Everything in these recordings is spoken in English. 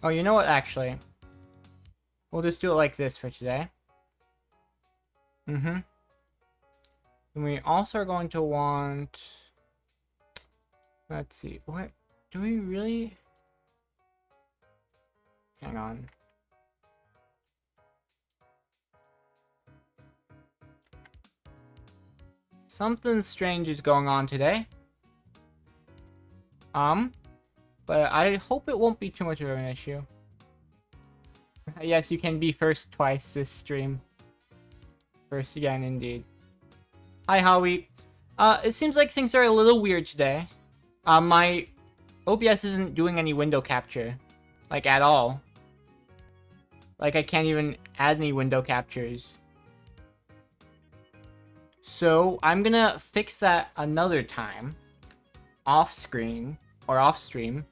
Oh, you know what, actually? We'll just do it like this for today. And we also are going to want... Let's see, what... Do we really... Hang on. Something strange is going on today. But I hope it won't be too much of an issue. Yes, you can be first twice this stream. First again, indeed. Hi, Howie. It seems like things are a little weird today. My OBS isn't doing any window capture. Like, at all. Like, I can't even add any window captures. So, I'm gonna fix that another time. Off-screen. Or off-stream.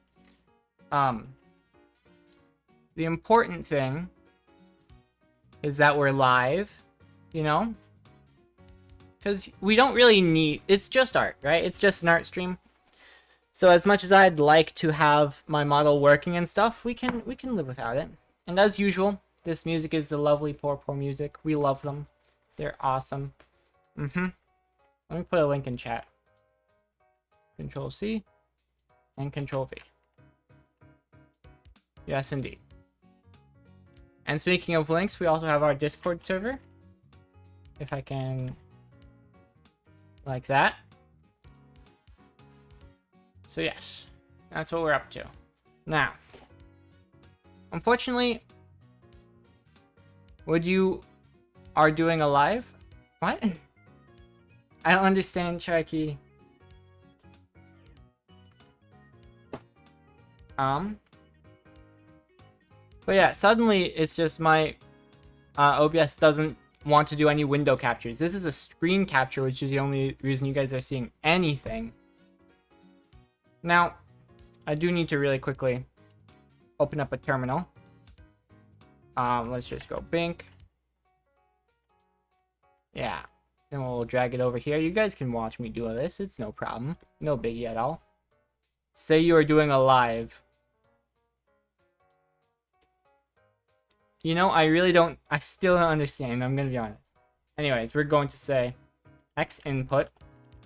The important thing is that we're live, you know? Because we don't really need... It's just art, right? It's just an art stream. So as much as I'd like to have my model working and stuff, we can live without it. And as usual, this music is the lovely Poor Poor music. We love them. They're awesome. Let me put a link in chat. Control C and Control V. Yes, indeed. And speaking of links, we also have our Discord server. If I can... Like that. So yes, that's what we're up to. Now, unfortunately, would you are doing a live? What? I don't understand, Sharky. But yeah, suddenly it's just my OBS doesn't want to do any window captures. This is a screen capture, which is the only reason you guys are seeing anything. Now, I do need to really quickly open up a terminal. Let's just go Bink. Yeah. Then we'll drag it over here. You guys can watch me do this. It's no problem. No biggie at all. Say you are doing a live. You know, I still don't understand. I'm gonna be honest. Anyways, we're going to say X input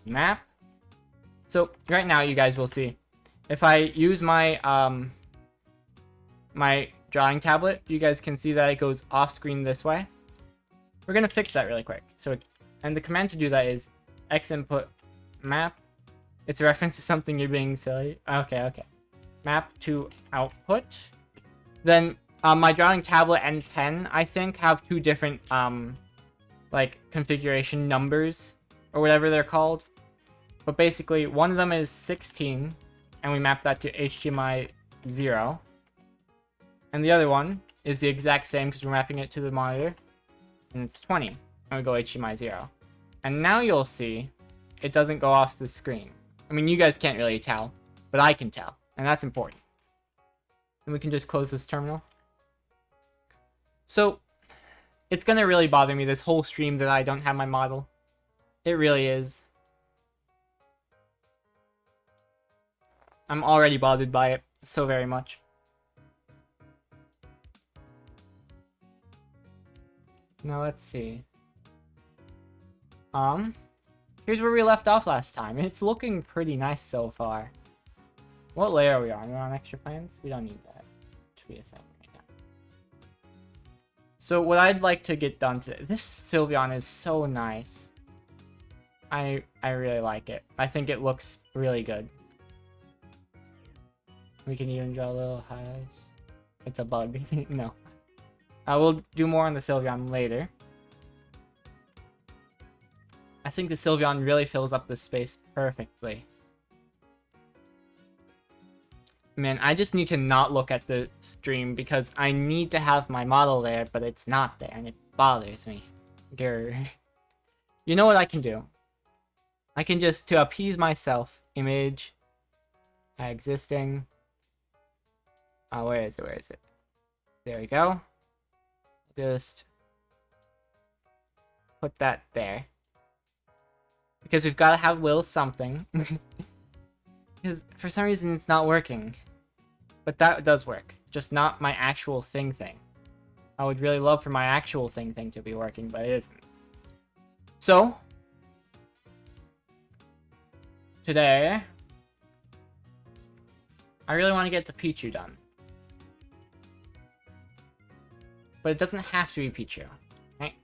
map. So right now you guys will see. If I use my my drawing tablet, you guys can see that it goes off screen this way. We're gonna fix that really quick. And the command to do that is X input map. It's a reference to something you're being silly. Okay. Map to output. Then my drawing tablet and pen, I think, have two different like configuration numbers or whatever they're called. But basically, one of them is 16, and we map that to HDMI 0. And the other one is the exact same because we're mapping it to the monitor, and it's 20, and we go HDMI 0. And now you'll see it doesn't go off the screen. I mean, you guys can't really tell, but I can tell, and that's important. And we can just close this terminal. So, it's gonna really bother me this whole stream that I don't have my model. It really is. I'm already bothered by it so very much. Now let's see. Here's where we left off last time. It's looking pretty nice so far. What layer are we on? We're on extra plans? We don't need that to be a thing right now. So what I'd like to get done today, this Sylveon is so nice. I really like it. I think it looks really good. We can even draw a little highlights. It's a bug. No. We'll do more on the Sylveon later. I think the Sylveon really fills up the space perfectly. Man, I just need to not look at the stream because I need to have my model there, but it's not there, and it bothers me. Grr. You know what I can do? I can just, to appease myself, image existing. Oh, where is it? There we go. Just put that there. Because we've got to have little something. Because for some reason it's not working. But that does work. just not my actual thing. I would really love for my actual thing to be working, but it isn't. So, today, I really want to get the Pichu done. But it doesn't have to be Pichu, right?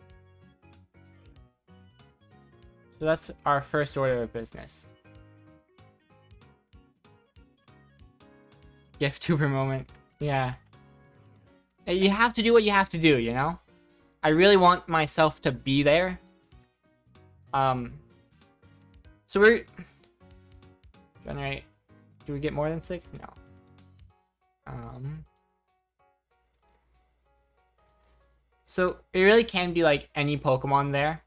So that's our first order of business. GIF-tuber moment. Yeah. You have to do what you have to do, you know? I really want myself to be there. So we're... Generate... Do we get more than 6? No. So it really can be like any Pokemon there,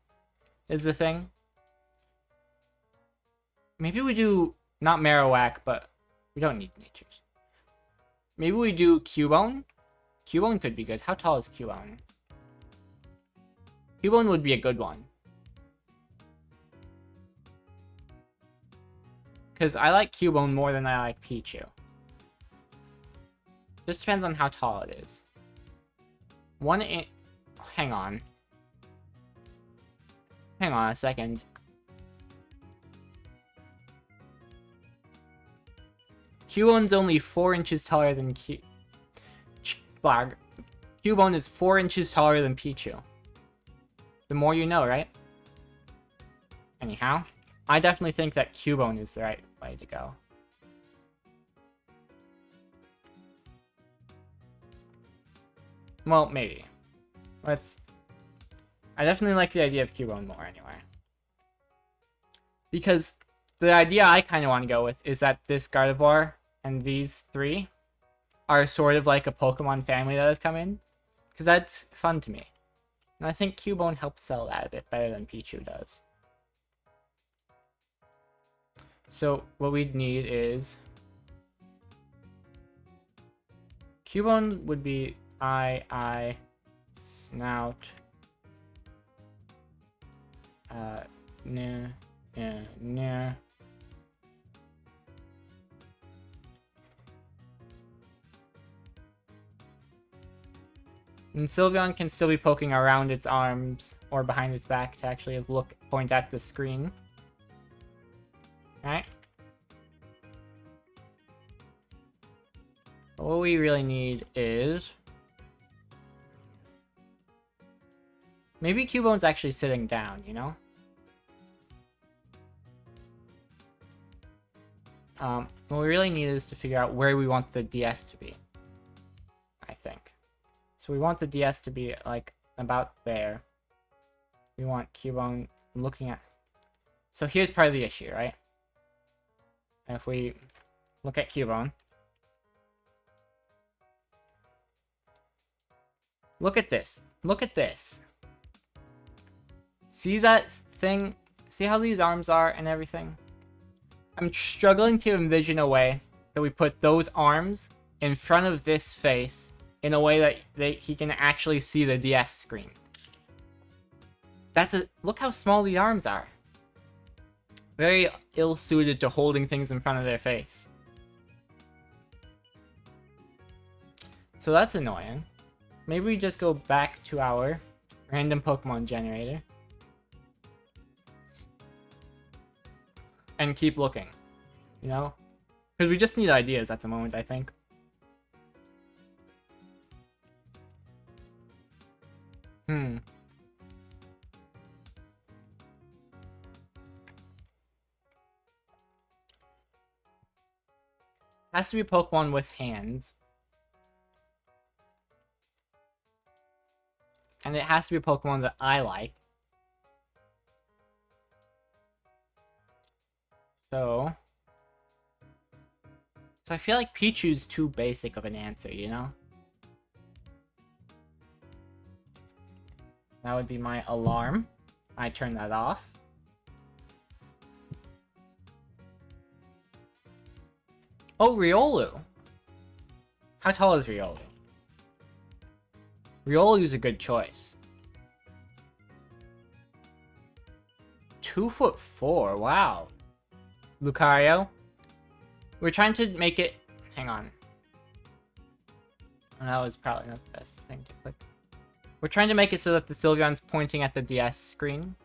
is the thing. Maybe we do, not Marowak, but we don't need natures. Maybe we do Cubone? Cubone could be good. How tall is Cubone? Cubone would be a good one. Because I like Cubone more than I like Pichu. Just depends on how tall it is. Hang on. Hang on a second. Cubone's only 4 inches taller than Cubone is 4 inches taller than Pichu. The more you know, right? Anyhow, I definitely think that Cubone is the right way to go. Well, maybe. I definitely like the idea of Cubone more anyway. Because the idea I kind of want to go with is that this Gardevoir and these 3 are sort of like a Pokemon family that have come in. Because that's fun to me. And I think Cubone helps sell that a bit better than Pichu does. So what we'd need is... Cubone would be eye, snout... nah. And Sylveon can still be poking around its arms or behind its back to actually point at the screen. Alright. What we really need is... Maybe Cubone's actually sitting down, you know? What we really need is to figure out where we want the DS to be. I think. So we want the DS to be, like, about there. We want Cubone looking at... So here's part of the issue, right? If we look at Cubone... Look at this. Look at this. See that thing? See how these arms are and everything? I'm struggling to envision a way that we put those arms in front of this face in a way that he can actually see the DS screen. Look how small the arms are. Very ill-suited to holding things in front of their face. So that's annoying. Maybe we just go back to our random Pokemon generator. And keep looking, you know? Because we just need ideas at the moment, I think. Has to be a Pokemon with hands. And it has to be a Pokemon that I like. So I feel like Pichu's too basic of an answer, you know? That would be my alarm. I turn that off. Oh, Riolu! How tall is Riolu? Riolu's a good choice. 2'4", wow. Lucario. We're trying to make it... Hang on. That was probably not the best thing to click. We're trying to make it so that the Sylveon's pointing at the DS screen.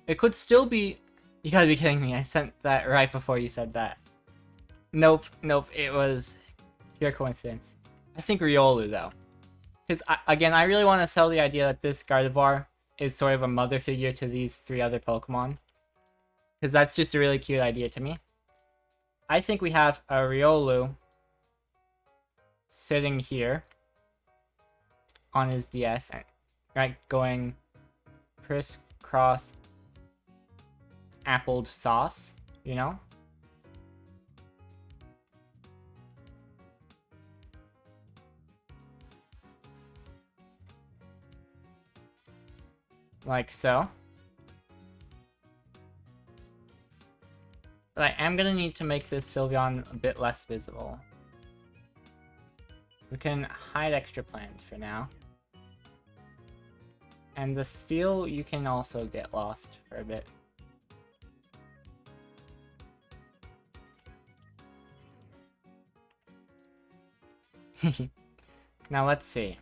It could still be... You gotta be kidding me, I sent that right before you said that. Nope, it was pure coincidence. I think Riolu, though. Because, again, I really want to sell the idea that this Gardevoir is sort of a mother figure to these 3 other Pokemon. Because that's just a really cute idea to me. I think we have a Riolu sitting here on his DS, right, going crisscross appled sauce, you know? Like so. But I am gonna need to make this Sylveon a bit less visible. We can hide extra plants for now. And the Spheal, you can also get lost for a bit. Now let's see.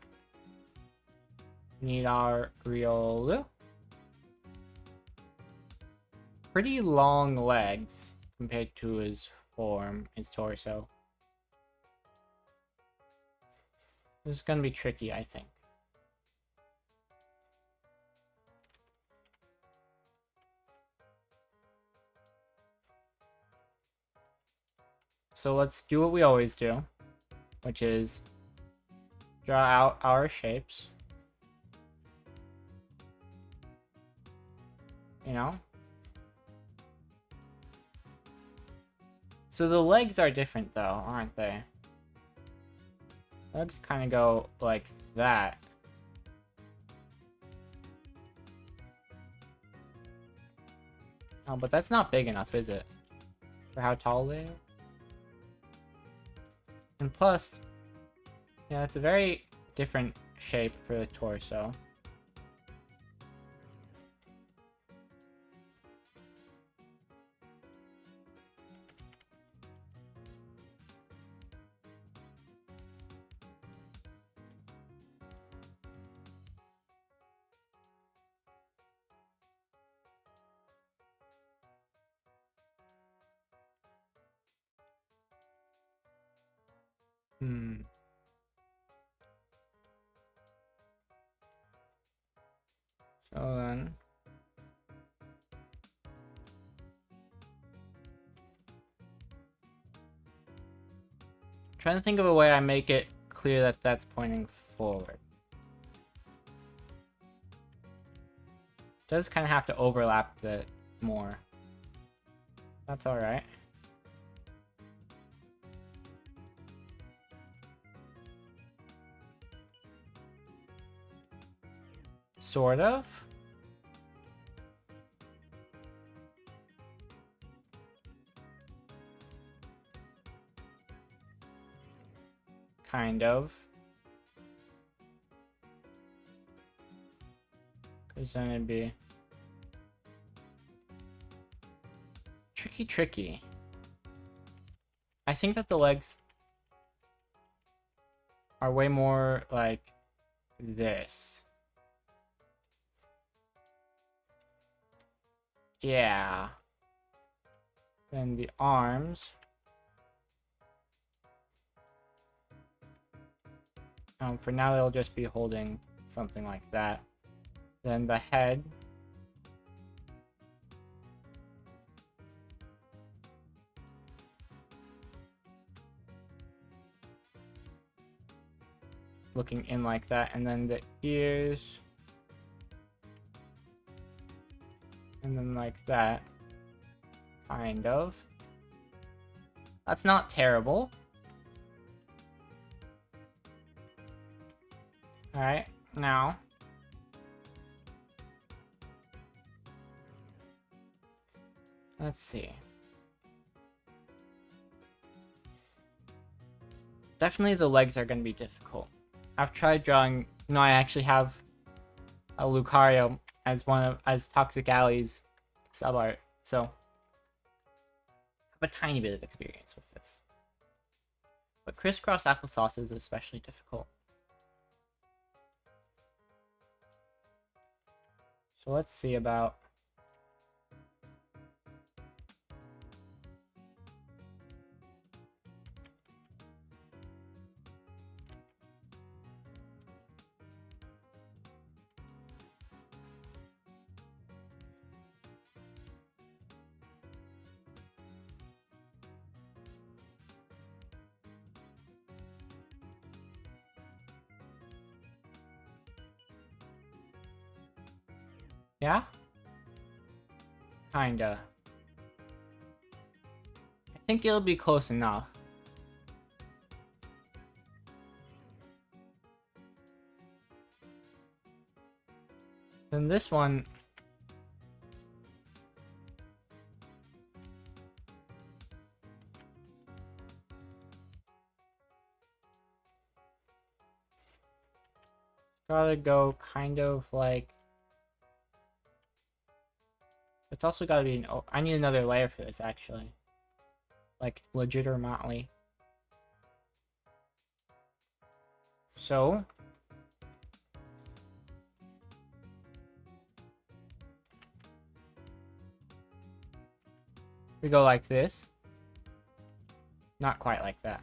Need our Riolu. Pretty long legs compared to his form, his torso. This is gonna be tricky, I think. So let's do what we always do, which is draw out our shapes. You know? So the legs are different though, aren't they? Legs kind of go like that. Oh, but that's not big enough, is it? For how tall they are? And plus, yeah, it's a very different shape for the torso. So then... trying to think of a way I make it clear that that's pointing forward. Does kind of have to overlap the more. That's alright. Sort of. Kind of. Because then it'd be... tricky. I think that the legs are way more like this. Yeah. Then the arms. For now, they'll just be holding something like that. Then the head. Looking in like that. And then the ears. And then like that. Kind of. That's not terrible. Alright, now. Let's see. Definitely the legs are going to be difficult. I've tried drawing... No, I actually have a Lucario as Toxic Alley's sub-art, so... I have a tiny bit of experience with this. But crisscross applesauce is especially difficult. So let's see about... Yeah? Kinda. I think it'll be close enough. Then this one... gotta go kind of like... It's also gotta be an... Oh, I need another layer for this, actually. Like, legitimately. So... we go like this. Not quite like that.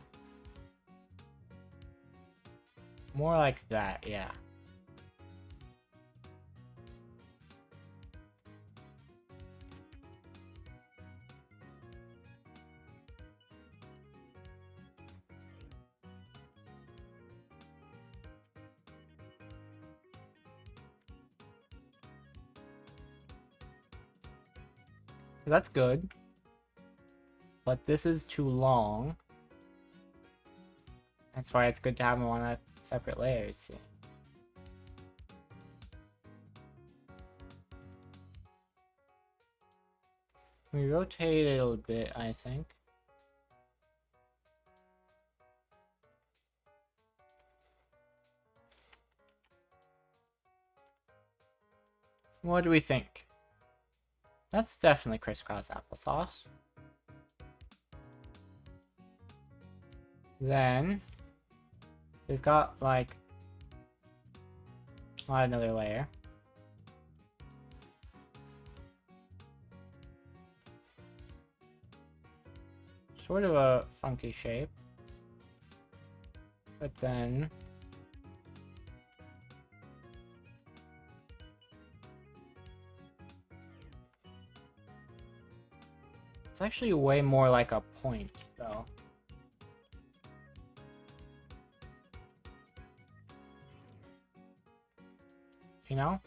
More like that, yeah. That's good. But this is too long. That's why it's good to have them on separate layers. See? We rotate it a little bit, I think. What do we think? That's definitely crisscross applesauce. Then we've got like another layer. Sort of a funky shape. But then it's actually way more like a point, though. You know?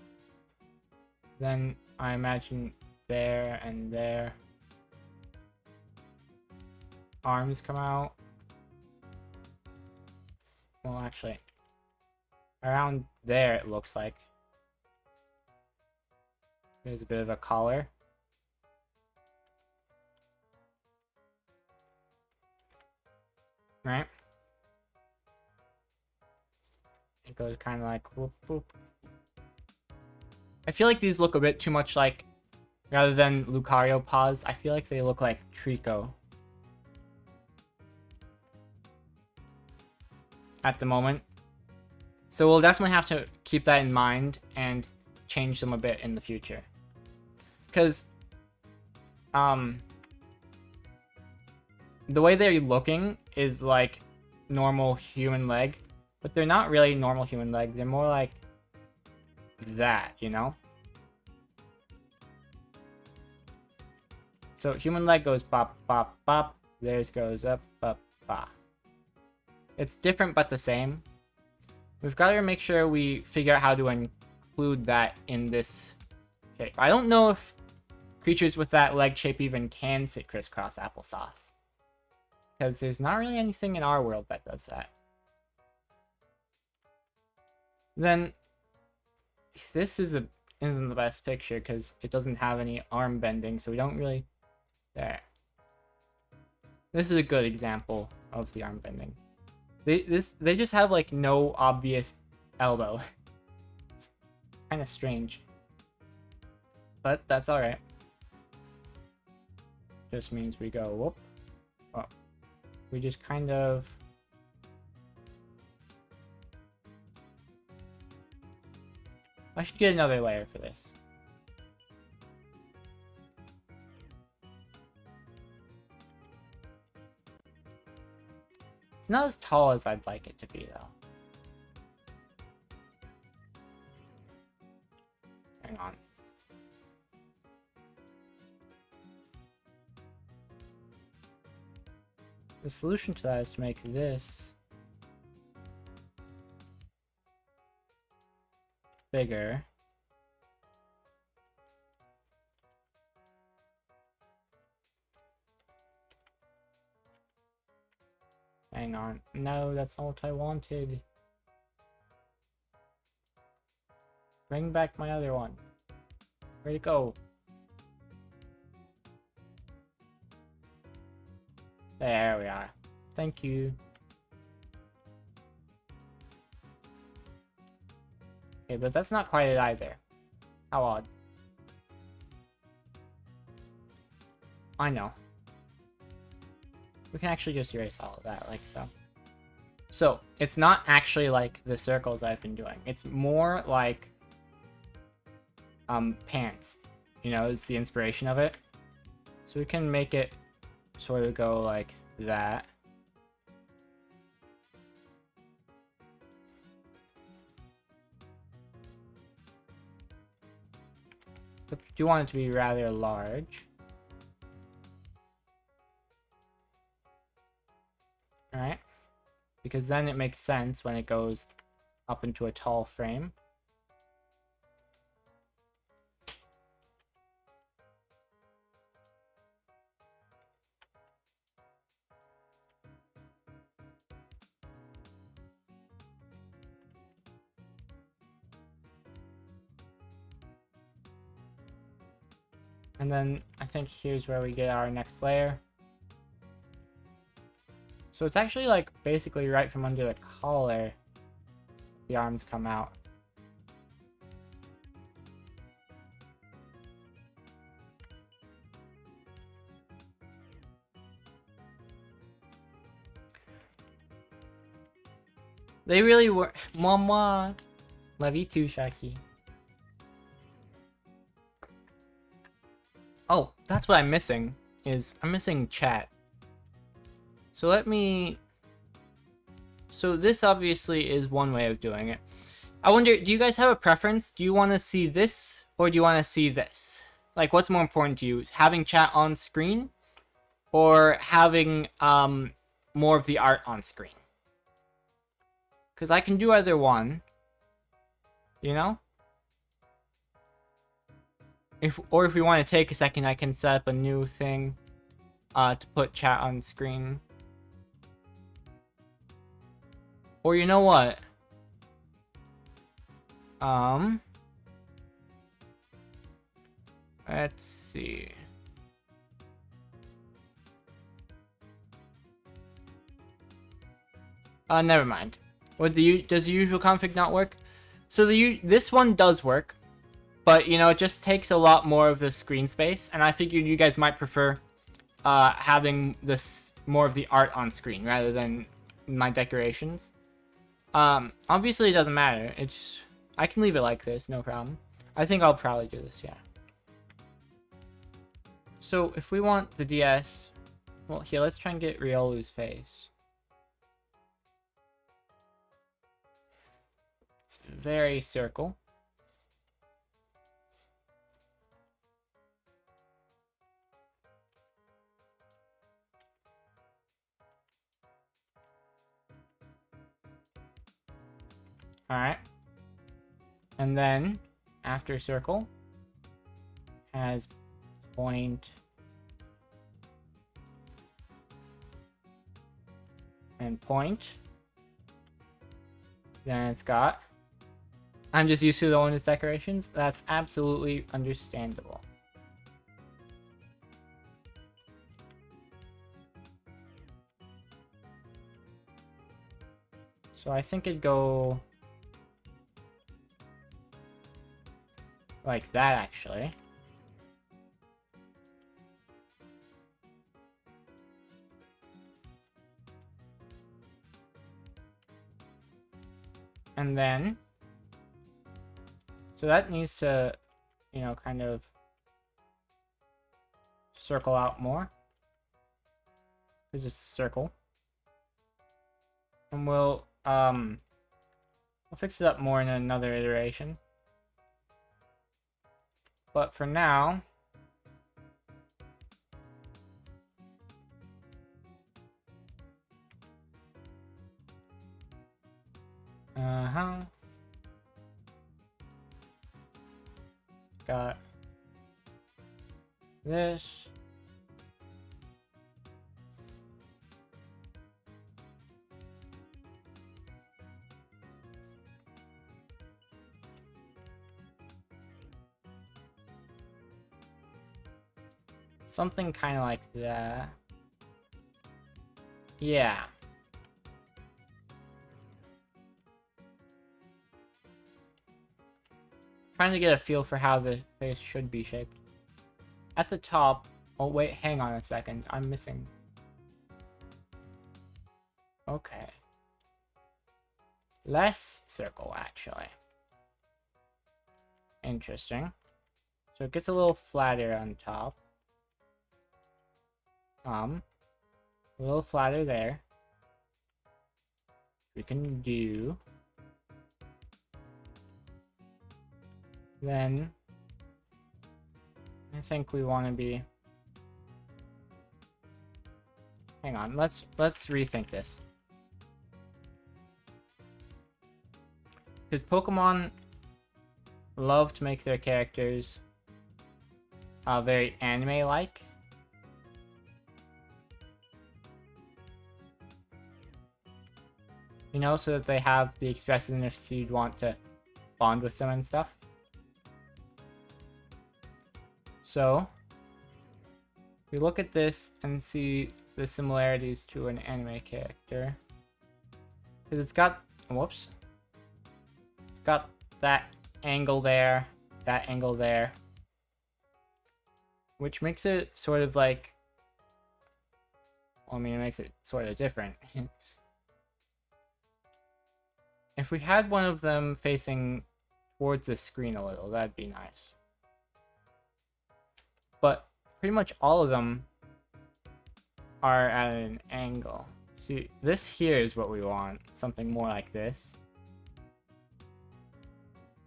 Then I imagine there and there. Arms come out. Well, actually, around there it looks like. There's a bit of a collar. Right? It goes kind of like whoop whoop. I feel like these look a bit too much like, rather than Lucario paws, I feel like they look like Trico. At the moment. So we'll definitely have to keep that in mind and change them a bit in the future. Because, the way they're looking is like normal human leg, but they're not really normal human leg, they're more like that, you know? So human leg goes bop, bop, bop, theirs goes up, bop, bop. It's different but the same. We've got to make sure we figure out how to include that in this shape. I don't know if creatures with that leg shape even can sit crisscross applesauce. Because there's not really anything in our world that does that. Then, this isn't the best picture because it doesn't have any arm bending, so we don't really... There. This is a good example of the arm bending. They just have like no obvious elbow. It's kind of strange. But that's alright. Just means we go whoop. Oh. We just kind of I should get another layer for this. It's not as tall as I'd like it to be, though. Hang on. The solution to that is to make this bigger. Hang on. No, that's not what I wanted. Bring back my other one. Where'd it go? There we are. Thank you. Okay, but that's not quite it either. How odd. I know. We can actually just erase all of that, like so. So, it's not actually like the circles I've been doing. It's more like pants. You know, it's the inspiration of it. So we can make it sort of go like that. But you do want it to be rather large. Alright. Because then it makes sense when it goes up into a tall frame. And then I think here's where we get our next layer. So it's actually like basically right from under the collar, the arms come out. They really were. Mama, love you too, Shaki. Oh, that's what I'm missing. I'm missing chat. So let me... So this obviously is one way of doing it. I wonder, do you guys have a preference? Do you want to see this or do you want to see this? Like, what's more important to you? Having chat on screen or having more of the art on screen? Because I can do either one. You know? If we want to take a second, I can set up a new thing to put chat on screen. Or you know what? Let's see. Never mind. Does the usual config not work? So this one does work, but you know, it just takes a lot more of the screen space, and I figured you guys might prefer having this more of the art on screen rather than my decorations. Obviously it doesn't matter. I can leave it like this, no problem. I think I'll probably do this, yeah. So if we want the DS, well, here, let's try and get Riolu's face. It's very circle. Alright. And then, after circle, has point and point. Then it's got... I'm just used to the one with decorations. That's absolutely understandable. So I think it'd go... like that, actually. And then So that needs to, you know, kind of circle out more. Because it's a circle. And we'll fix it up more in another iteration. But for now, got this. Something kind of like that. Yeah. Trying to get a feel for how the face should be shaped. At the top... Oh, wait, hang on a second. I'm missing... Okay. Less circle, actually. Interesting. So it gets a little flatter on top. A little flatter there. We can do... Then... I think we want to be... Hang on, let's rethink this. Because Pokemon love to make their characters very anime-like. You know, so that they have the expressiveness you'd want to bond with them and stuff. So, we look at this and see the similarities to an anime character. Because it's got... Whoops. It's got that angle there, that angle there. Which makes it sort of like... Well, I mean, it makes it sort of different. If we had one of them facing towards the screen a little, that'd be nice. But pretty much all of them are at an angle. See, this here is what we want. Something more like this.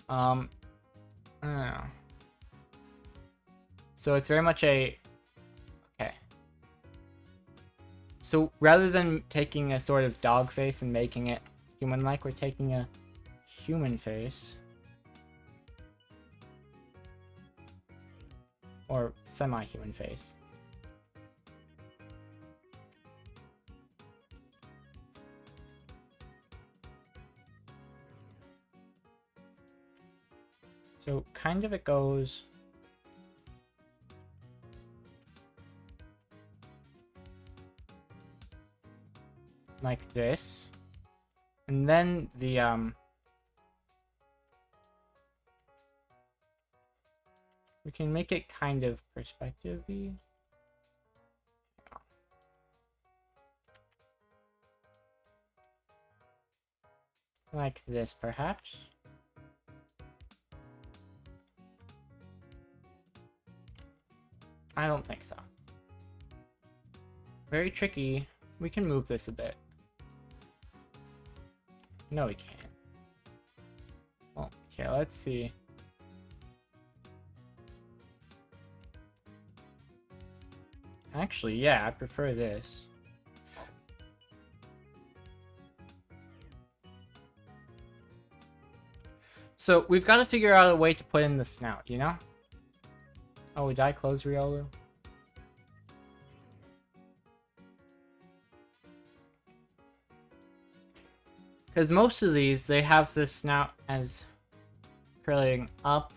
I don't know. So it's very much a... Okay. So rather than taking a sort of dog face and making it human-like, we're taking a human face. Or semi-human face. So kind of it goes... like this. And then the, we can make it kind of perspective-y. Like this, perhaps. I don't think so. Very tricky. We can move this a bit. No, we can't. Well, here, let's see. Actually, yeah, I prefer this. So, we've got to figure out a way to put in the snout, you know? Oh, did I close Riolu? Because most of these, they have the snout as curling up.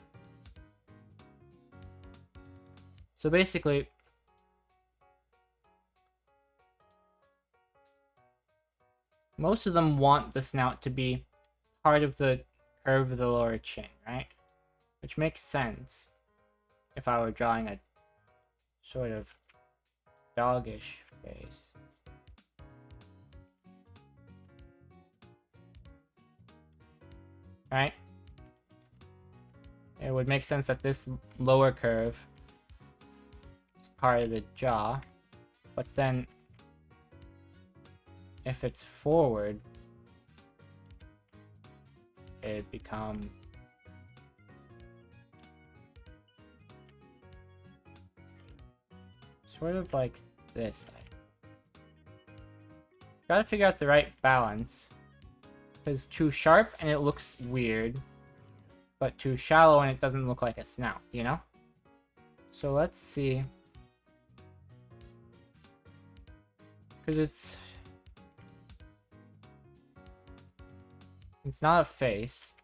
So basically, most of them want the snout to be part of the curve of the lower chin, right? Which makes sense if I were drawing a sort of doggish face. Right? it would make sense that this lower curve is part of the jaw, but then if it's forward, it'd become sort of like this. Gotta figure out the right balance. Because too sharp and it looks weird, but too shallow and it doesn't look like a snout, you know? So let's see. Because it's not a face,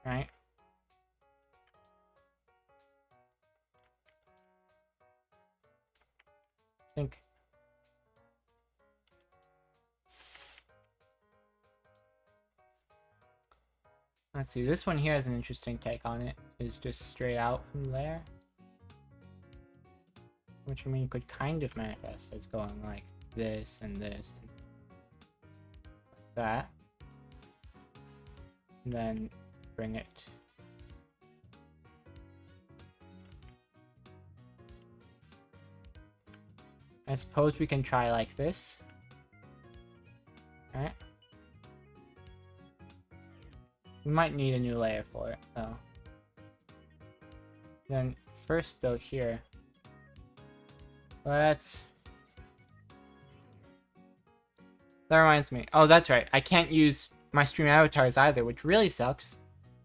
right? I think. Let's see, this one here has an interesting take on it. It's just straight out from there. Which, I mean, could kind of manifest as going like this and this and that. And then bring it. I suppose we can try like this. Alright. We might need a new layer for it, though. Then, first, though, here. Let's... That reminds me. Oh, that's right. I can't use my stream avatars either, which really sucks.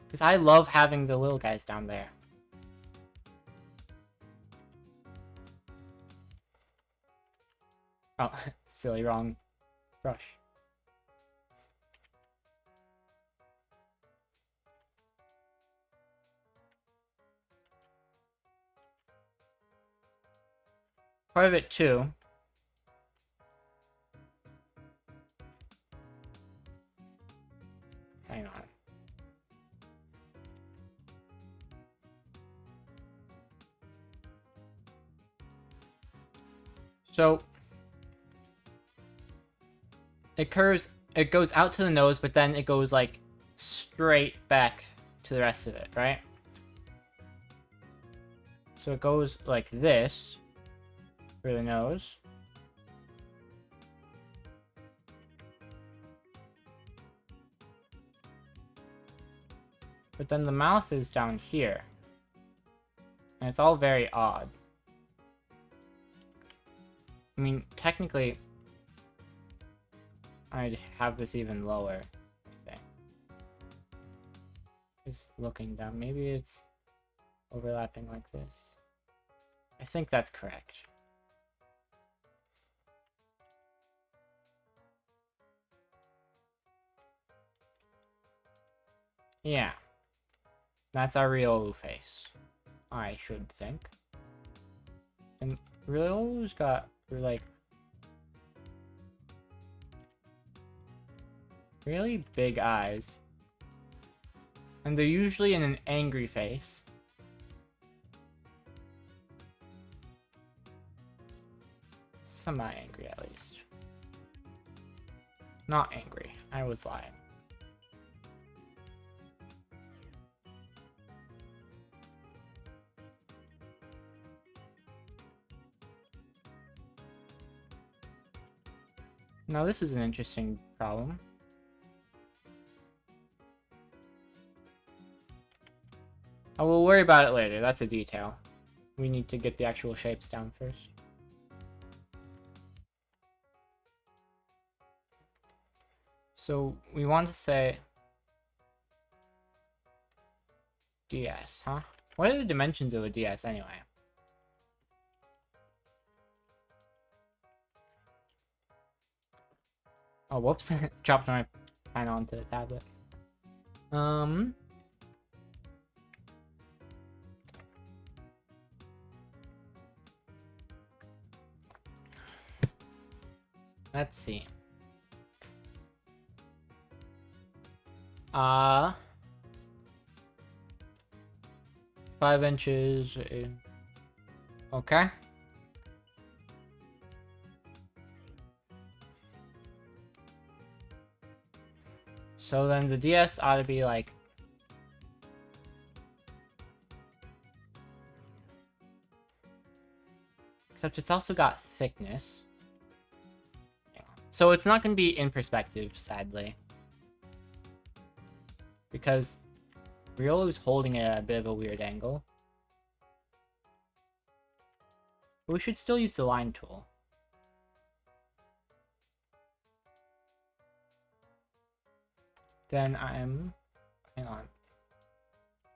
Because I love having the little guys down there. Oh, silly, wrong brush. Part of it too. Hang on. So it curves, it goes out to the nose, but then it goes like straight back to the rest of it, right? So it goes like this for the nose. But then the mouth is down here. And it's all very odd. I mean, technically, I'd have this even lower, I think. Just looking down. Maybe it's overlapping like this. I think that's correct. Yeah. That's our Riolu face. I should think. And Riolu's got, like, really big eyes. And they're usually in an angry face. Semi-angry, at least. Not angry. I was lying. Now this is an interesting problem. I will worry about it later. That's a detail. We need to get the actual shapes down first. So we want to say DS, huh? What are the dimensions of a DS anyway? Oh, whoops. Dropped my pen onto the tablet. Let's see. 5 inches. Okay. So then the DS ought to be like Except it's also got thickness. So it's not going to be in perspective, sadly. Because Riolu's holding it at a bit of a weird angle. But we should still use the line tool. Then I'm... Hang on.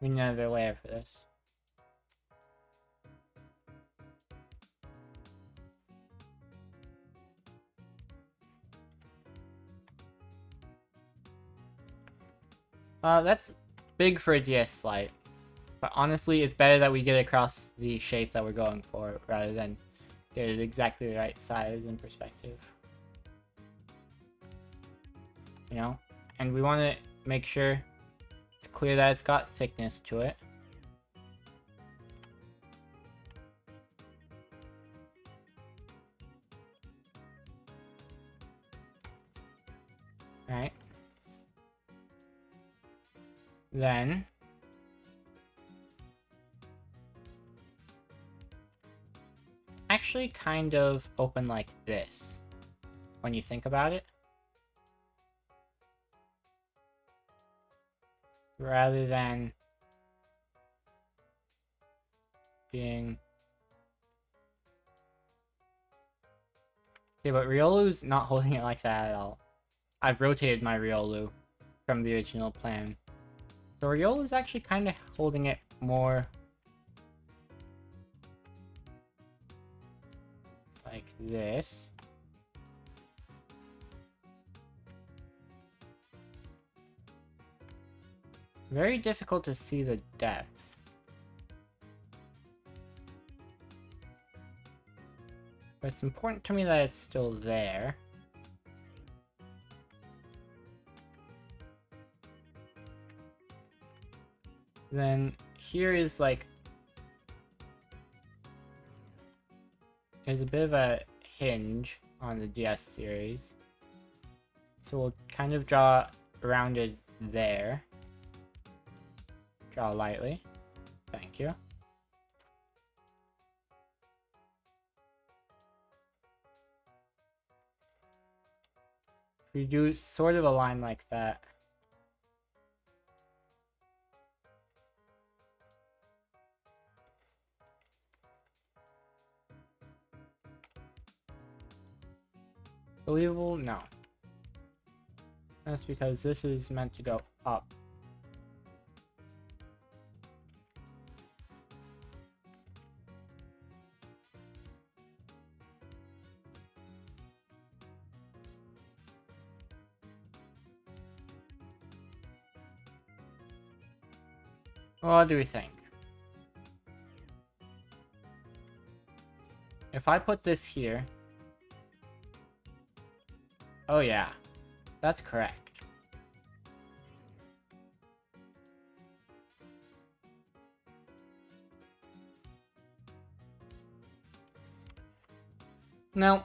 We need another layer for this. That's big for a DS Lite. But honestly, it's better that we get across the shape that we're going for, rather than get it exactly the right size and perspective. You know? And we want to make sure it's clear that it's got thickness to it. Alright. Then it's actually kind of open like this when you think about it. Rather than being... Okay, but Riolu's not holding it like that at all. I've rotated my Riolu from the original plan. So Riolu's actually kind of holding it more like this. Very difficult to see the depth. But it's important to me that it's still there. Then here is like... There's a bit of a hinge on the DS series. So we'll kind of draw around it there. Draw lightly. Thank you. We do sort of a line like that. Believable? No. That's because this is meant to go up. What do we think? If I put this here... Oh yeah, that's correct. Now,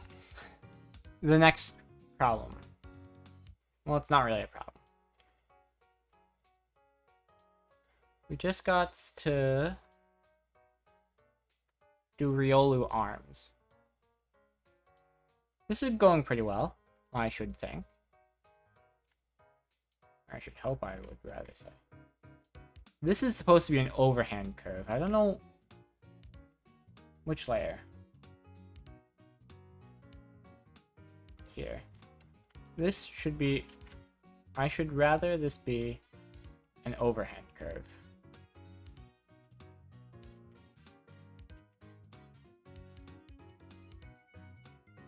the next problem. Well, it's not really a problem. We just got to do Riolu arms. This is going pretty well, I should think. I should hope, I would rather say. This is supposed to be an overhand curve. I don't know which layer. Here. This should be... I should rather this be an overhand curve.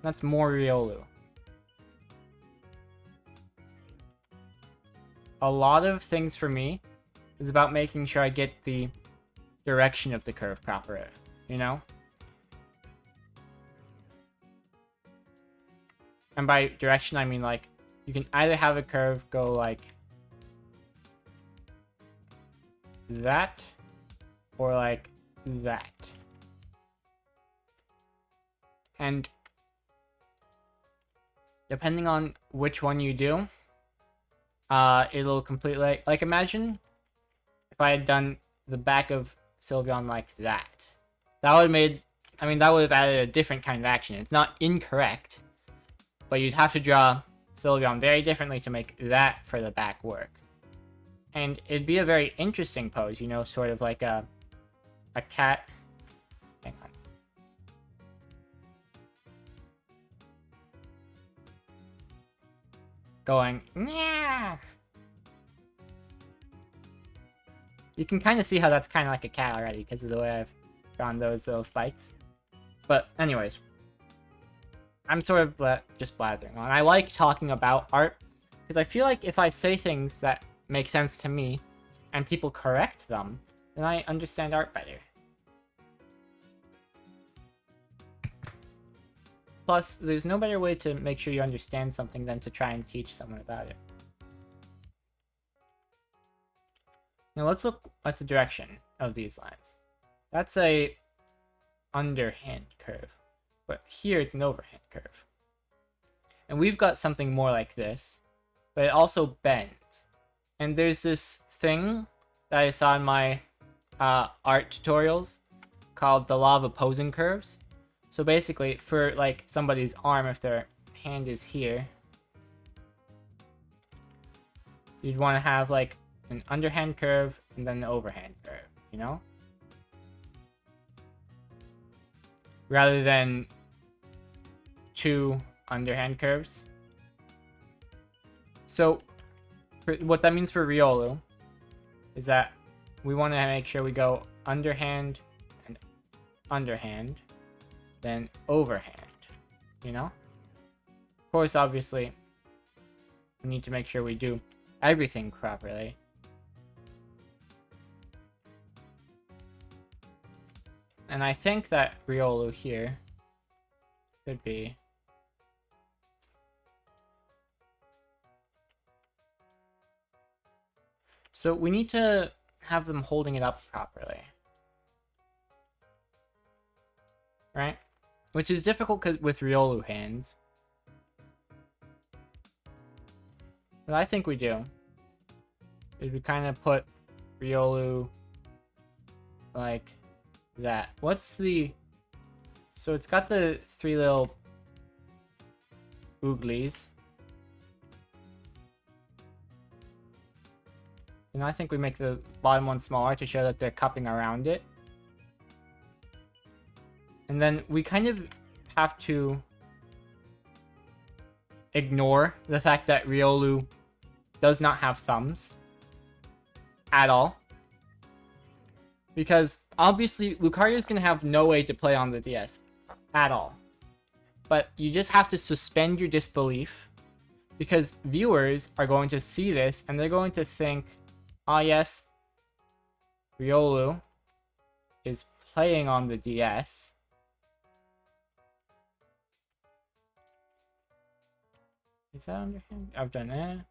That's more Riolu. A lot of things for me is about making sure I get the direction of the curve proper, you know? And by direction, I mean like, you can either have a curve go like that, or like that. And depending on which one you do, it'll completely, like imagine if I had done the back of Sylveon like that. That would have made I mean, that would have added a different kind of action. It's not incorrect, but you'd have to draw Sylveon very differently to make that for the back work. And it'd be a very interesting pose, you know, sort of like a cat. Hang on. Going, yeah. You can kind of see how that's kind of like a cat already because of the way I've drawn those little spikes. But anyways, I'm sort of just blathering on. I like talking about art because I feel like if I say things that make sense to me and people correct them, then I understand art better. Plus, there's no better way to make sure you understand something than to try and teach someone about it. Now let's look at the direction of these lines. That's a underhand curve, but here it's an overhand curve. And we've got something more like this, but it also bends. And there's this thing that I saw in my art tutorials called the law of opposing curves. So basically, for like somebody's arm, if their hand is here, you'd want to have like an underhand curve and then an overhand curve, you know? Rather than two underhand curves. So what that means for Riolu is that we want to make sure we go underhand and underhand, then overhand, you know? Of course, obviously, we need to make sure we do everything properly. And I think that Riolu here could be so we need to have them holding it up properly. Right? Which is difficult with Riolu hands. But I think we do. Is we kind of put Riolu like that. What's the... So it's got the three little ooglies. And I think we make the bottom one smaller to show that they're cupping around it. And then we kind of have to ignore the fact that Riolu does not have thumbs at all. Because obviously Lucario is going to have no way to play on the DS at all. But you just have to suspend your disbelief because viewers are going to see this and they're going to think, ah yes, Riolu is playing on the DS. Is that underhand? I've done that.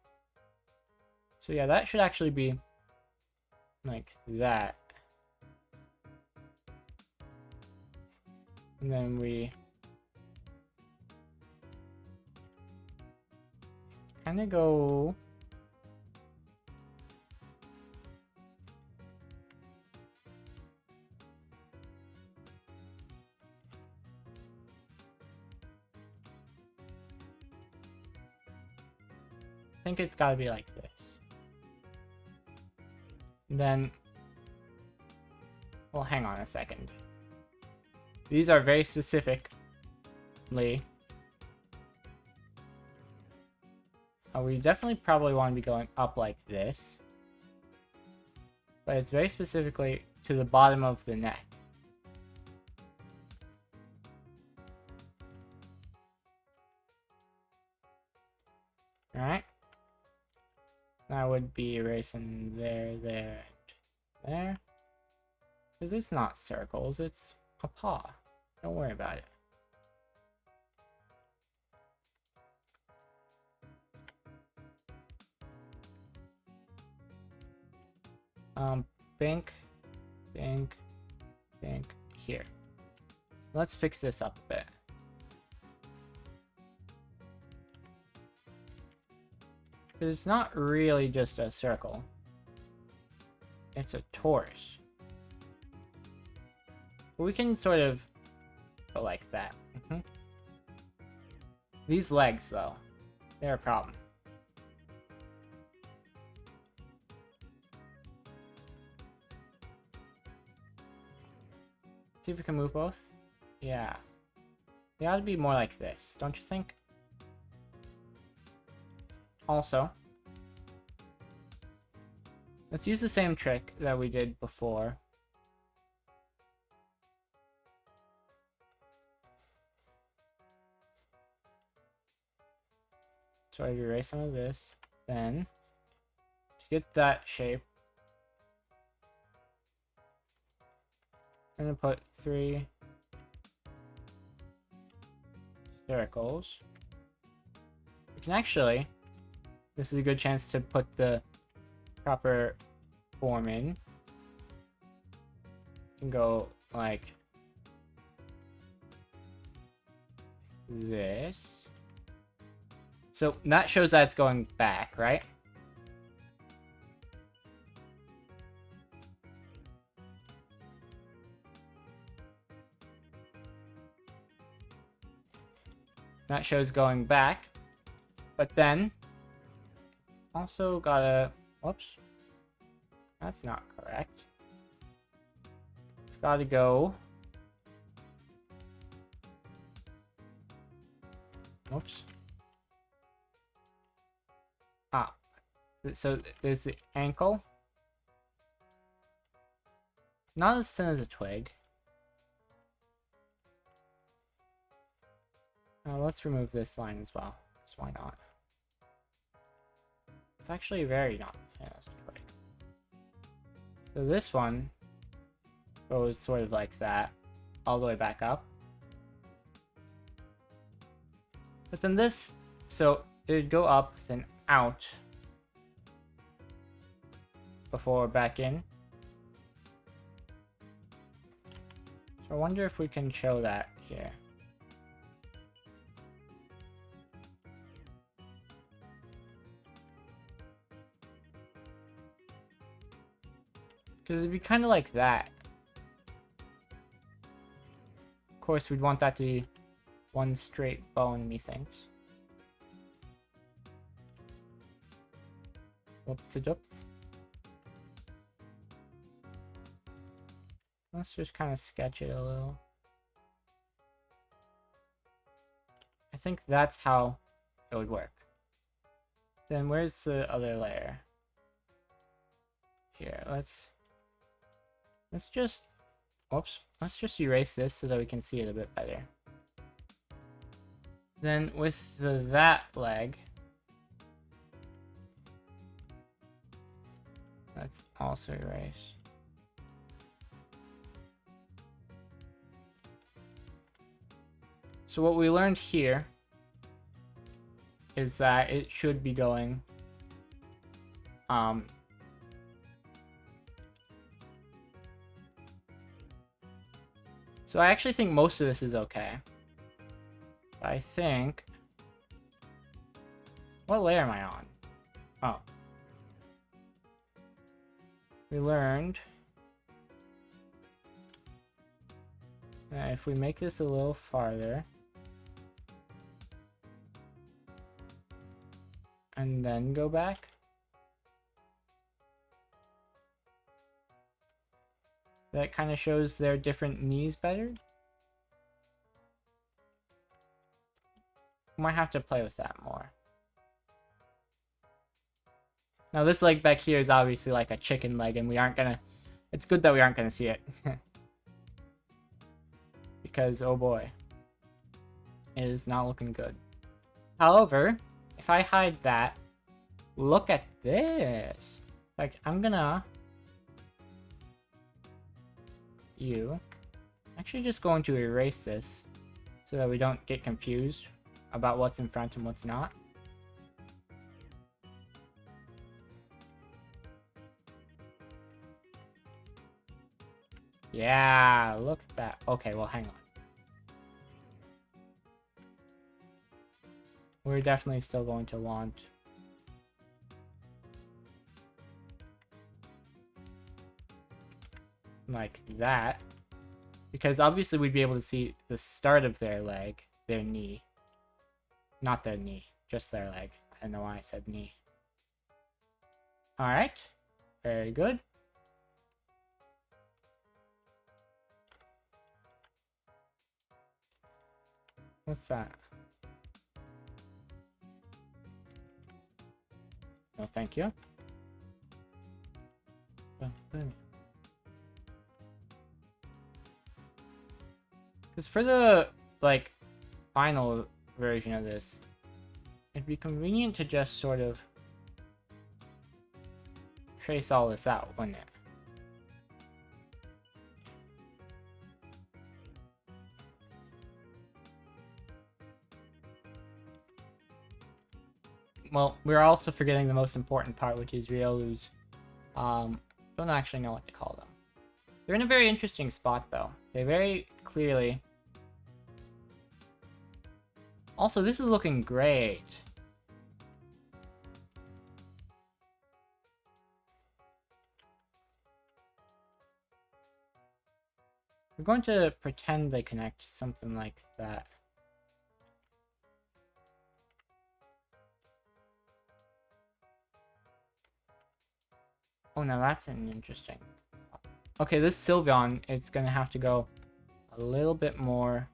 So yeah, that should actually be like that. And then we kind of go I think it's gotta be like this. Then, well, hang on a second. These are very specifically. We definitely probably want to be going up like this. But it's very specifically to the bottom of the neck. Alright. That would be erasing there, there, and there. Because it's not circles, it's a paw. Don't worry about it. Bink, bink, bink, here. Let's fix this up a bit. It's not really just a circle. It's a torus. But we can sort of Go like that. These legs, though, they're a problem. See if we can move both. Yeah. They ought to be more like this, don't you think? Also, let's use the same trick that we did before. So I erase some of this. Then, to get that shape, I'm gonna put 3 circles. We can actually, this is a good chance to put the proper form in. You can go like this. So that shows that it's going back, right? That shows going back, but then it's also gotta, whoops, that's not correct. It's gotta go, whoops. Ah, so there's the ankle. Not as thin as a twig. Let's remove this line as well, so why not? It's actually very not thin as a twig. So this one goes sort of like that, all the way back up. But then this, so it would go up, then out, before back in. So I wonder if we can show that here. Because it'd be kind of like that. Of course, we'd want that to be one straight bone, methinks. Whoops-a-doops. Let's just kind of sketch it a little. I think that's how it would work. Then where's the other layer? Here, let's just, whoops, let's just erase this so that we can see it a bit better. Then with that leg, let's also erase. So what we learned here is that it should be going so I actually think most of this is okay. I think, what layer am I on? Oh. We learned that if we make this a little farther, and then go back, that kind of shows their different knees better. Might have to play with that more. Now this leg back here is obviously like a chicken leg, and we aren't gonna, it's good that we aren't gonna see it. Because, oh boy, it is not looking good. However, if I hide that, look at this. Like, I'm gonna, actually just going to erase this so that we don't get confused about what's in front and what's not. Yeah, look at that. Okay, well, hang on. We're definitely still going to want like that. Because obviously we'd be able to see the start of their leg, their knee. Not their knee, just their leg. I don't know why I said knee. Alright, very good. What's that? No, thank you. Because for the, like, final version of this, it'd be convenient to just sort of trace all this out, wouldn't it? Well, we're also forgetting the most important part, which is Rielu's, don't actually know what to call them. They're in a very interesting spot, though. They very clearly... Also, this is looking great. We're going to pretend they connect something like that. Oh, now that's an interesting... Okay, this Sylveon, it's gonna have to go a little bit more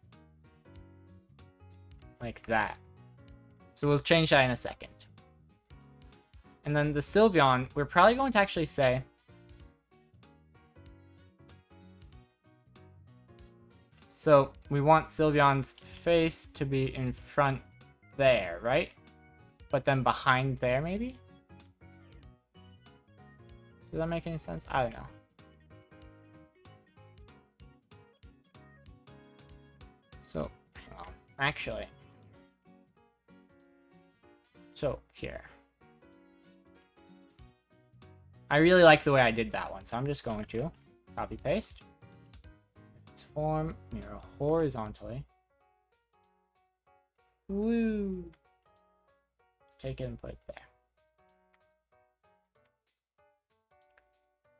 like that. So we'll change that in a second. And then the Sylveon, we're probably going to actually say... So we want Sylveon's face to be in front there, right? But then behind there, maybe? Does that make any sense? I don't know. So, hang on. Actually. So, here. I really like the way I did that one, so I'm just going to copy paste. Its form, mirror horizontally. Woo! Take it and put it there.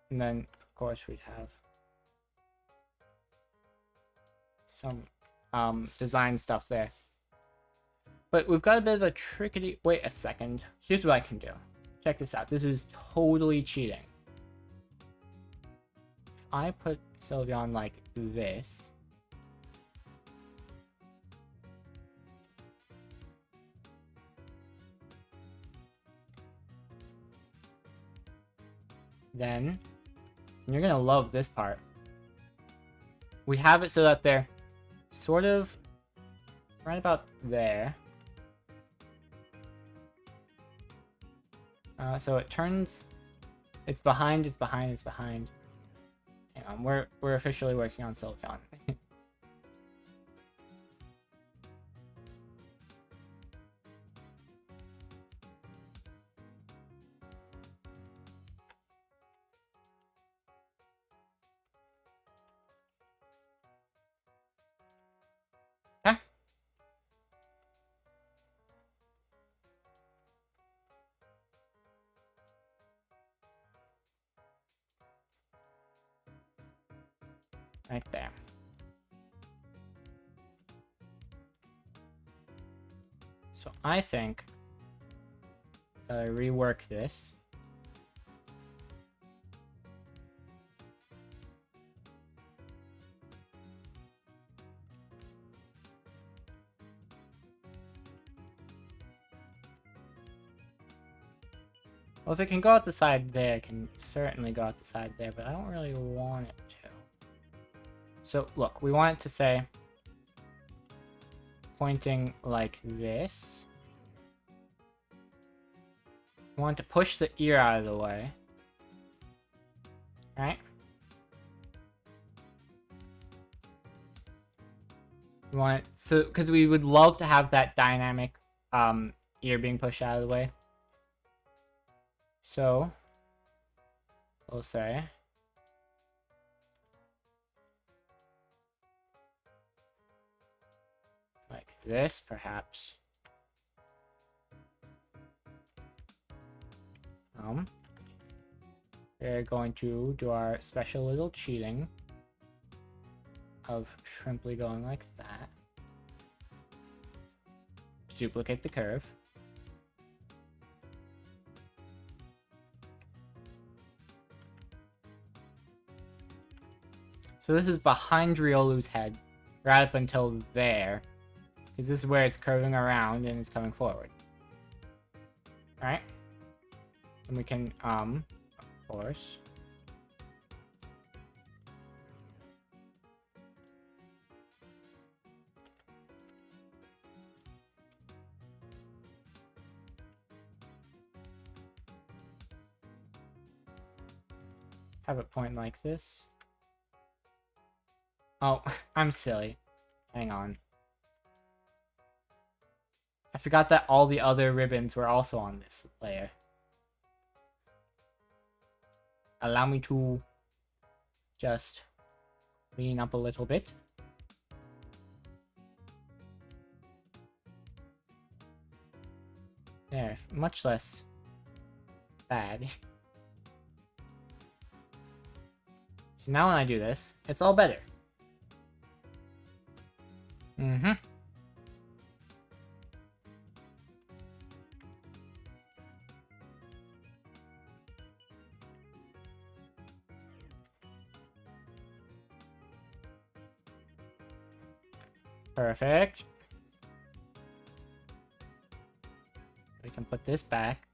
And then, of course, we'd have some design stuff there. But we've got a bit of a trickety... Wait a second. Here's what I can do. Check this out. This is totally cheating. If I put Sylveon like this... Then... And you're gonna love this part. We have it so that they're sort of right about there. So it turns, it's behind. Hang on, we're officially working on Sylveon. Okay. Right there. So I think rework this. Well, if it can go out the side there, it can certainly go out the side there, but I don't really want it to. So, look, we want it to say pointing like this. We want to push the ear out of the way. Right? We want, so, because we would love to have that dynamic ear being pushed out of the way. So, we'll say like this, perhaps. We're going to do our special little cheating. of Shrimply going like that. Duplicate the curve. So this is behind Riolu's head, right up until there. Because this is where it's curving around and it's coming forward. Alright? And we can, of course. Have it point like this. Oh, I'm silly. Hang on. I forgot that all the other ribbons were also on this layer. Allow me to just lean up a little bit. There, much less bad. So now when I do this, it's all better. Mm-hmm. Perfect. We can put this back.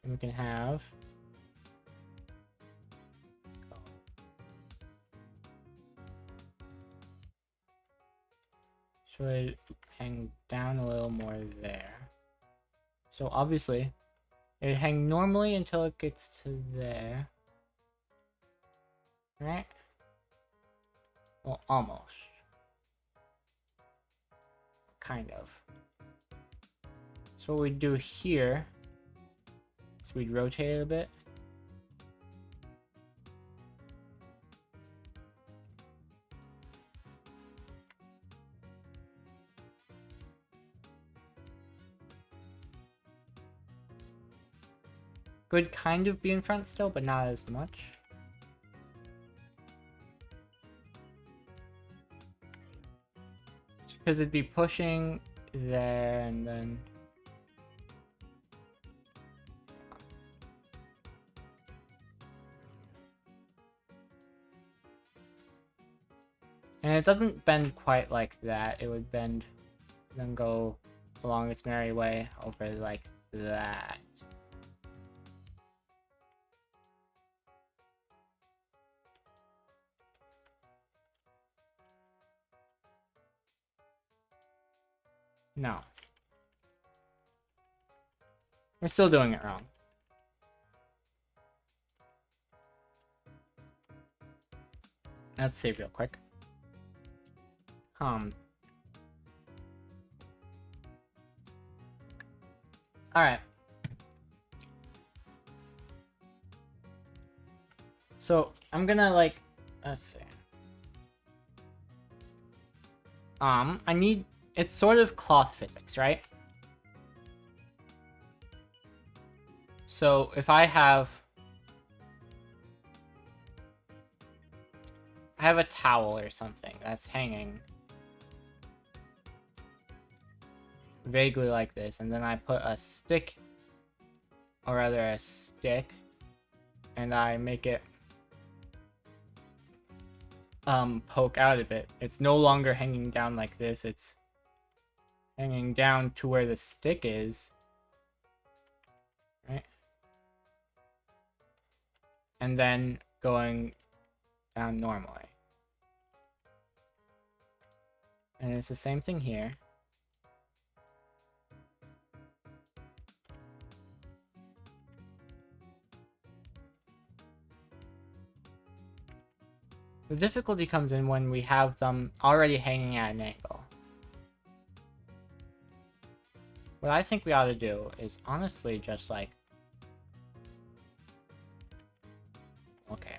And we can have... should hang down a little more there. So obviously, it would hang normally until it gets to there. Right? Well, almost. Kind of. So what we'd do here is we'd rotate it a bit. Could kind of be in front still, but not as much. Because it'd be pushing there and then... And it doesn't bend quite like that. It would bend, then go along its merry way over like that. No. We're still doing it wrong. Let's see real quick. Alright. So, I'm gonna like... let's see. I need... it's sort of cloth physics, right? So, if I have a towel or something that's hanging vaguely like this, and then I put a stick, or rather a stick, and I make it poke out a bit. It's no longer hanging down like this, it's hanging down to where the stick is, right? And then going down normally. And it's the same thing here. The difficulty comes in when we have them already hanging at an angle. What I think we ought to do is honestly just like... okay.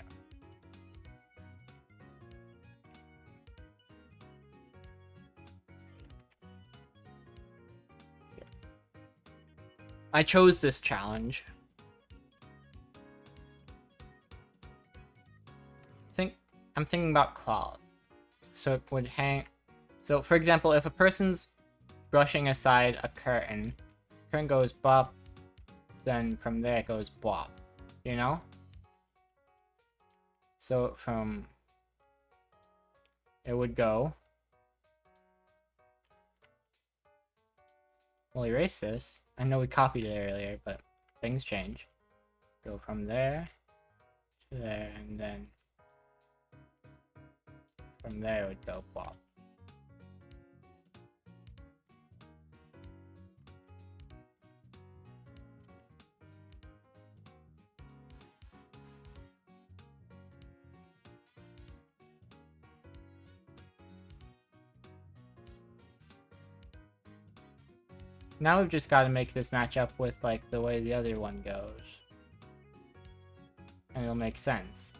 I chose this challenge I'm thinking about claws. So it would hang. So for example, if a person's brushing aside a curtain goes bop, then from there it goes bop, you know? So it would go. We'll erase this. I know we copied it earlier, but things change. Go from there to there, and then from there it would go bop. Now we've just got to make this match up with like the way the other one goes. And it'll make sense.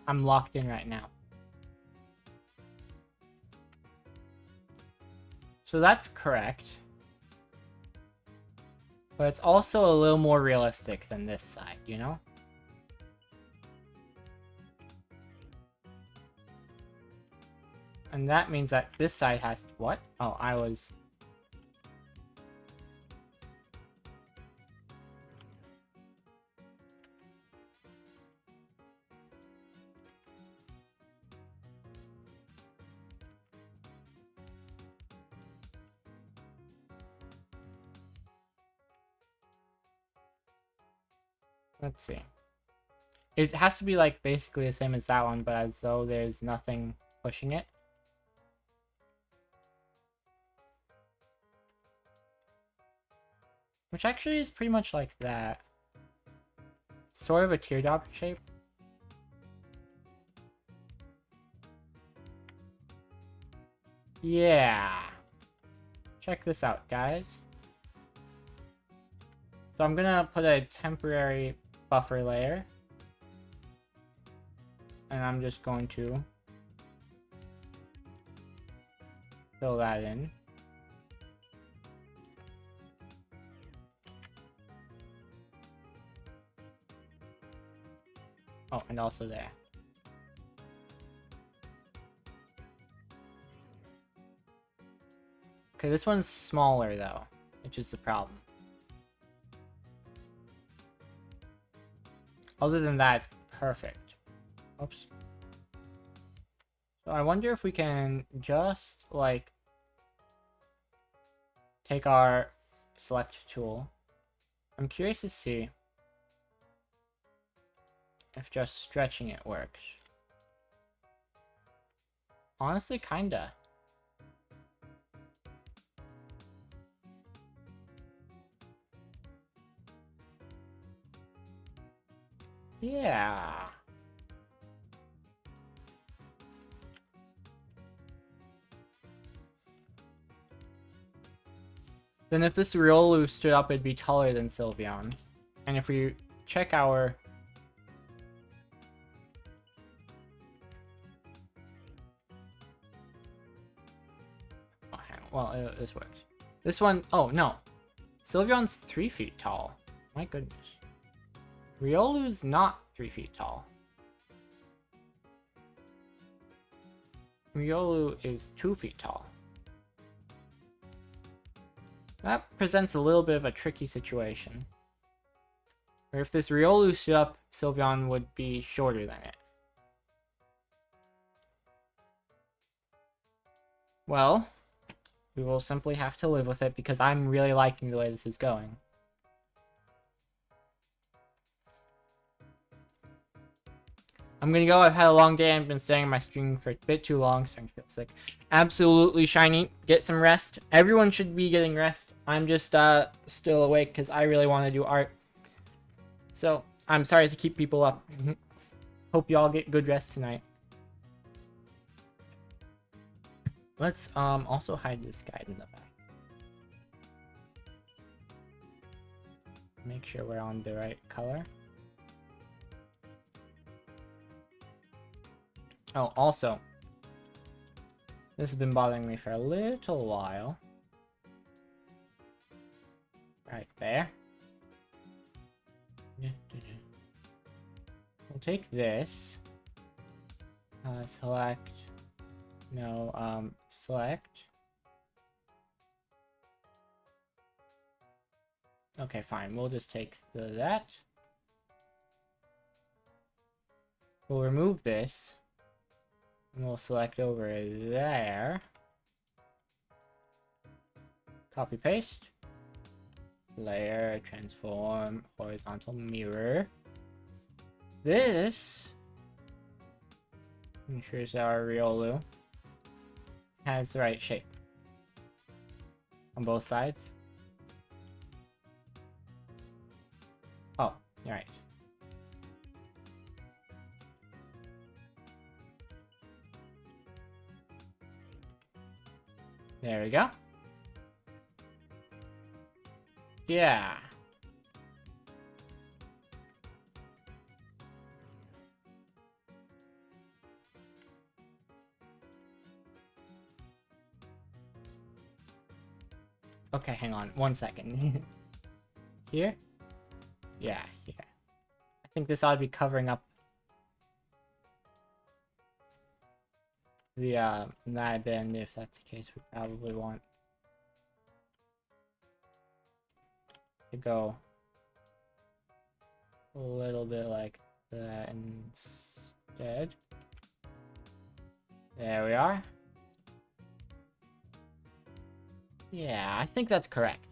I'm locked in right now. So that's correct. But it's also a little more realistic than this side, you know? And that means that this side has... What? Oh, I was... Let's see. It has to be like basically the same as that one, but as though there's nothing pushing it. Which actually is pretty much like that. It's sort of a teardrop shape. Yeah. Check this out, guys. So I'm gonna put a temporary buffer layer. And I'm just going to fill that in. Oh, and also there. Okay, this one's smaller though, which is the problem. Other than that, it's perfect. Oops. So I wonder if we can just, like, take our select tool. I'm curious to see if just stretching it works. Honestly, kinda. Yeah. Then if this Riolu stood up, it'd be taller than Sylveon. And if we check our... Oh, well, this works. This one... Oh, no. Sylveon's 3 feet tall. My goodness. Riolu's not 3 feet tall. Riolu is 2 feet tall. That presents a little bit of a tricky situation. Where if this Riolu stood up, Sylveon would be shorter than it. Well, we will simply have to live with it because I'm really liking the way this is going. I'm gonna go. I've had a long day. I've been staying on my stream for a bit too long, starting to feel sick. Absolutely shiny. Get some rest. Everyone should be getting rest. I'm just still awake because I really want to do art. So I'm sorry to keep people up. Hope you all get good rest tonight. Let's also hide this guide in the back. Make sure we're on the right color. Oh, also, this has been bothering me for a little while. Right there. We'll take this. Select. No, select. Okay, fine. We'll just take that. We'll remove this. And we'll select over there. Copy paste. Layer, transform, horizontal mirror. This ensures our Riolu has the right shape on both sides. Oh, right. There we go. Yeah. Okay, hang on 1 second. Here? Yeah, here. I think this ought to be covering up the that bend. If that's the case, we probably want to go a little bit like that instead. There we are. Yeah, I think that's correct.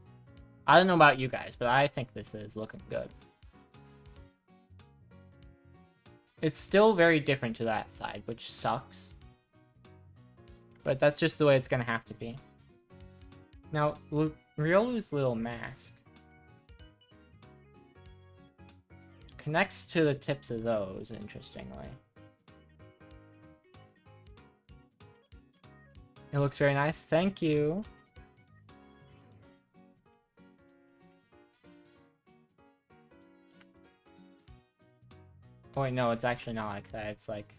I don't know about you guys, but I think this is looking good. It's still very different to that side, which sucks. But that's just the way it's gonna have to be. Now, Riolu's little mask connects to the tips of those, interestingly. It looks very nice. Thank you. Oh wait, no, it's actually not like that. It's like...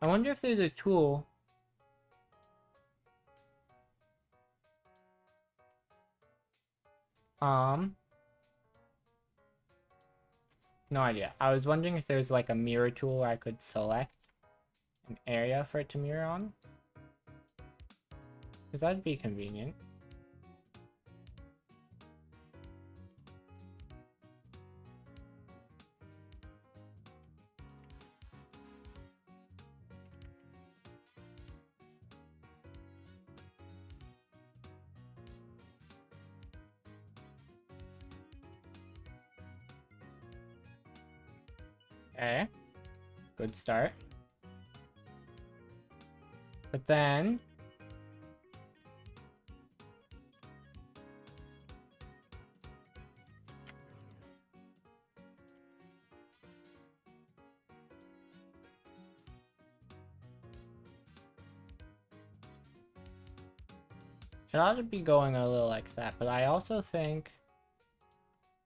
I wonder if there's a tool... No idea. I was wondering if there's like a mirror tool I could select an area for it to mirror on. Because that'd be convenient. Okay. Good start. But then... it ought to be going a little like that, but I also think...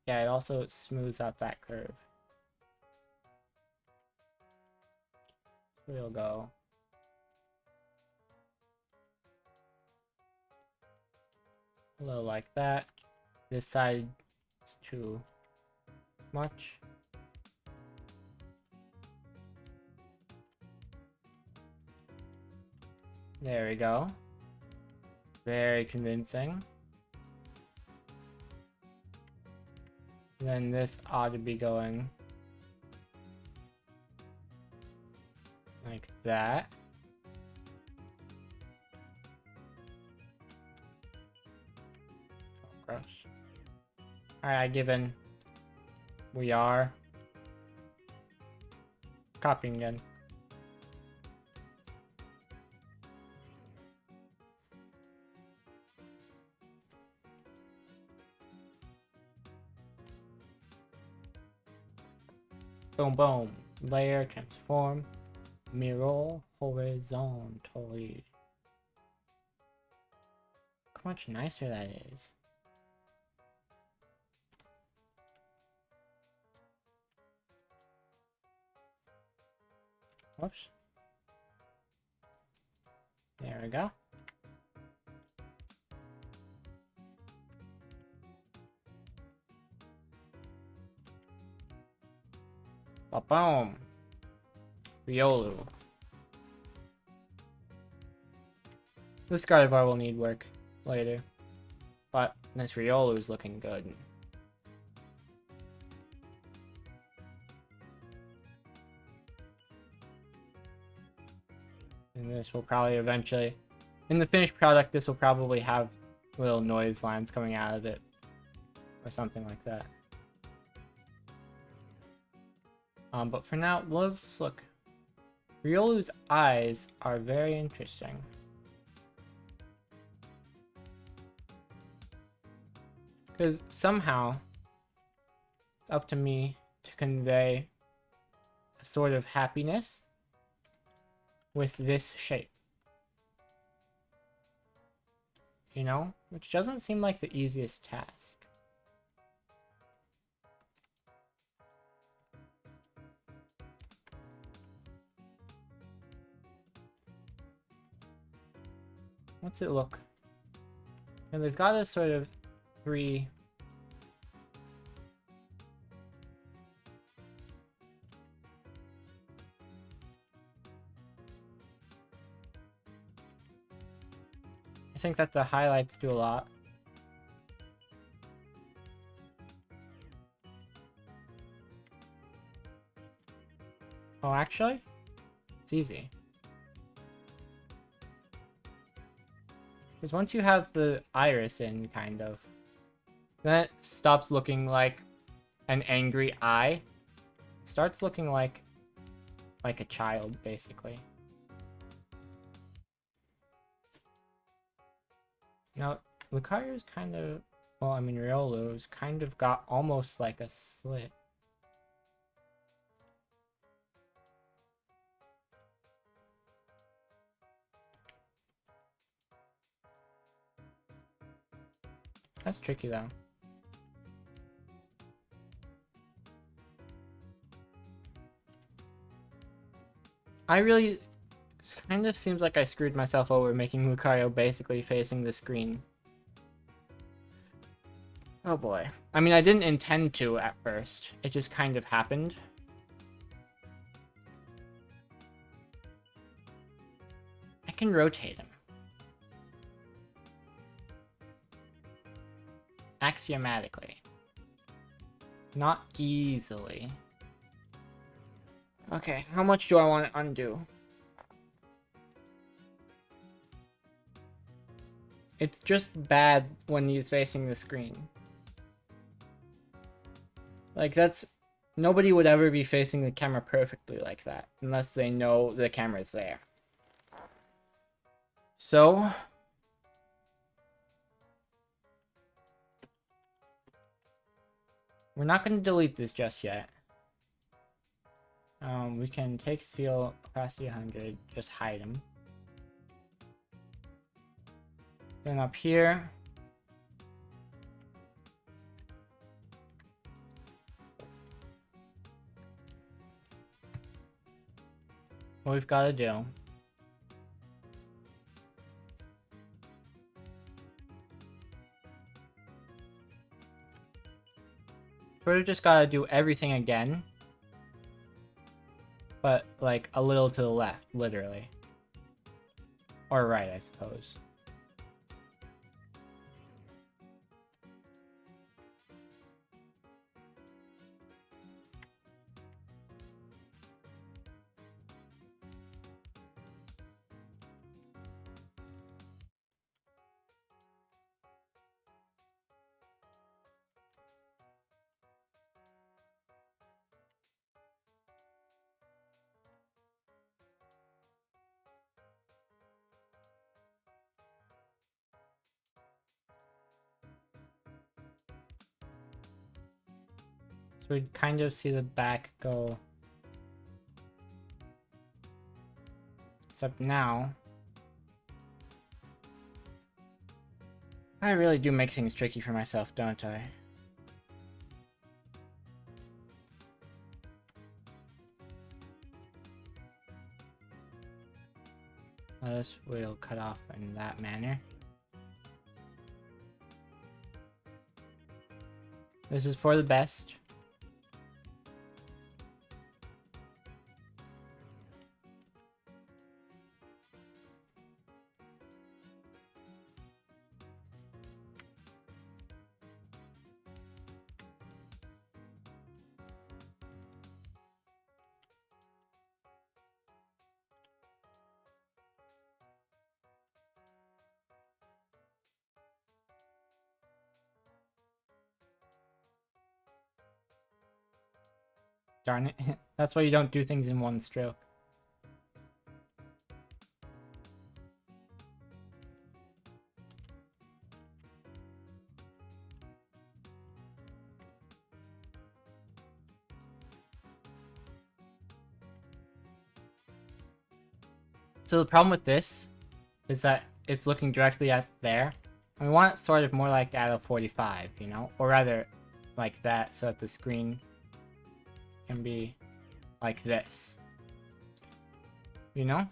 yeah, it also smooths out that curve. We'll go... a little like that. This side is too much. There we go. Very convincing. And then this ought to be going like that. Oh, gross. Alright, given we are copying again. Boom, boom. Layer, transform, mirror horizontally. Look how much nicer that is. Whoops. There we go. Ba-boom. Riolu. This Gardevoir will need work later, but this Riolu is looking good. And this will probably eventually, in the finished product, this will probably have little noise lines coming out of it, or something like that. But for now, let's look. Riolu's eyes are very interesting. Because somehow, it's up to me to convey a sort of happiness with this shape. You know? Which doesn't seem like the easiest task. What's it look? And they've got a sort of three. I think that the highlights do a lot. Oh, actually, it's easy. Because once you have the iris in, kind of, then it stops looking like an angry eye. It starts looking like a child, basically. Now, Lucario's kind of, well, I mean, Riolu's kind of got almost like a slit. That's tricky, though. It kind of seems like I screwed myself over making Lucario basically facing the screen. Oh boy. I mean, I didn't intend to at first. It just kind of happened. I can rotate him. Axiomatically. Not easily. Okay, how much do I want to undo? It's just bad when he's facing the screen. Like, that's... Nobody would ever be facing the camera perfectly like that, unless they know the camera's there. So... we're not going to delete this just yet. We can take Sphere opacity 100, just hide him. Then up here, what we've got to do sort of just gotta do everything again, but like a little to the left, literally, or right, I suppose. So we'd kind of see the back go. Except now, I really do make things tricky for myself, don't I? This will cut off in that manner. This is for the best. Darn it. That's why you don't do things in one stroke. So the problem with this is that it's looking directly at there. And we want it sort of more like at a 45, you know? Or rather, like that, so that the screen can be like this. You know?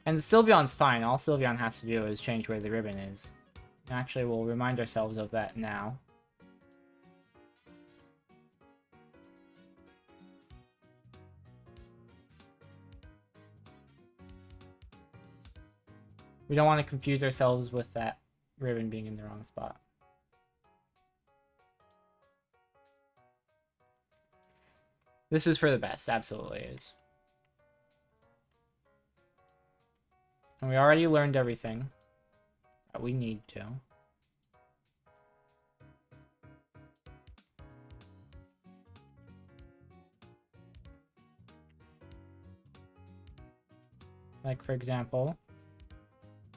And the Sylveon's fine. All Sylveon has to do is change where the ribbon is. Actually, we'll remind ourselves of that now. We don't want to confuse ourselves with that ribbon being in the wrong spot. This is for the best, absolutely is. And we already learned everything that we need to. Like, for example,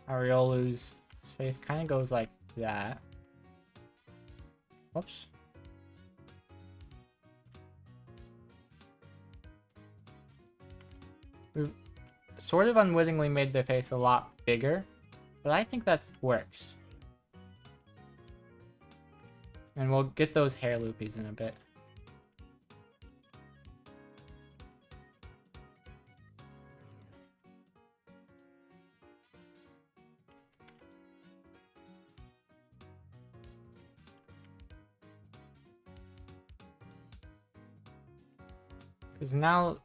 Ariolu's face kind of goes like that. Whoops. We've sort of unwittingly made their face a lot bigger, but I think that works. And we'll get those hair loopies in a bit. Because now...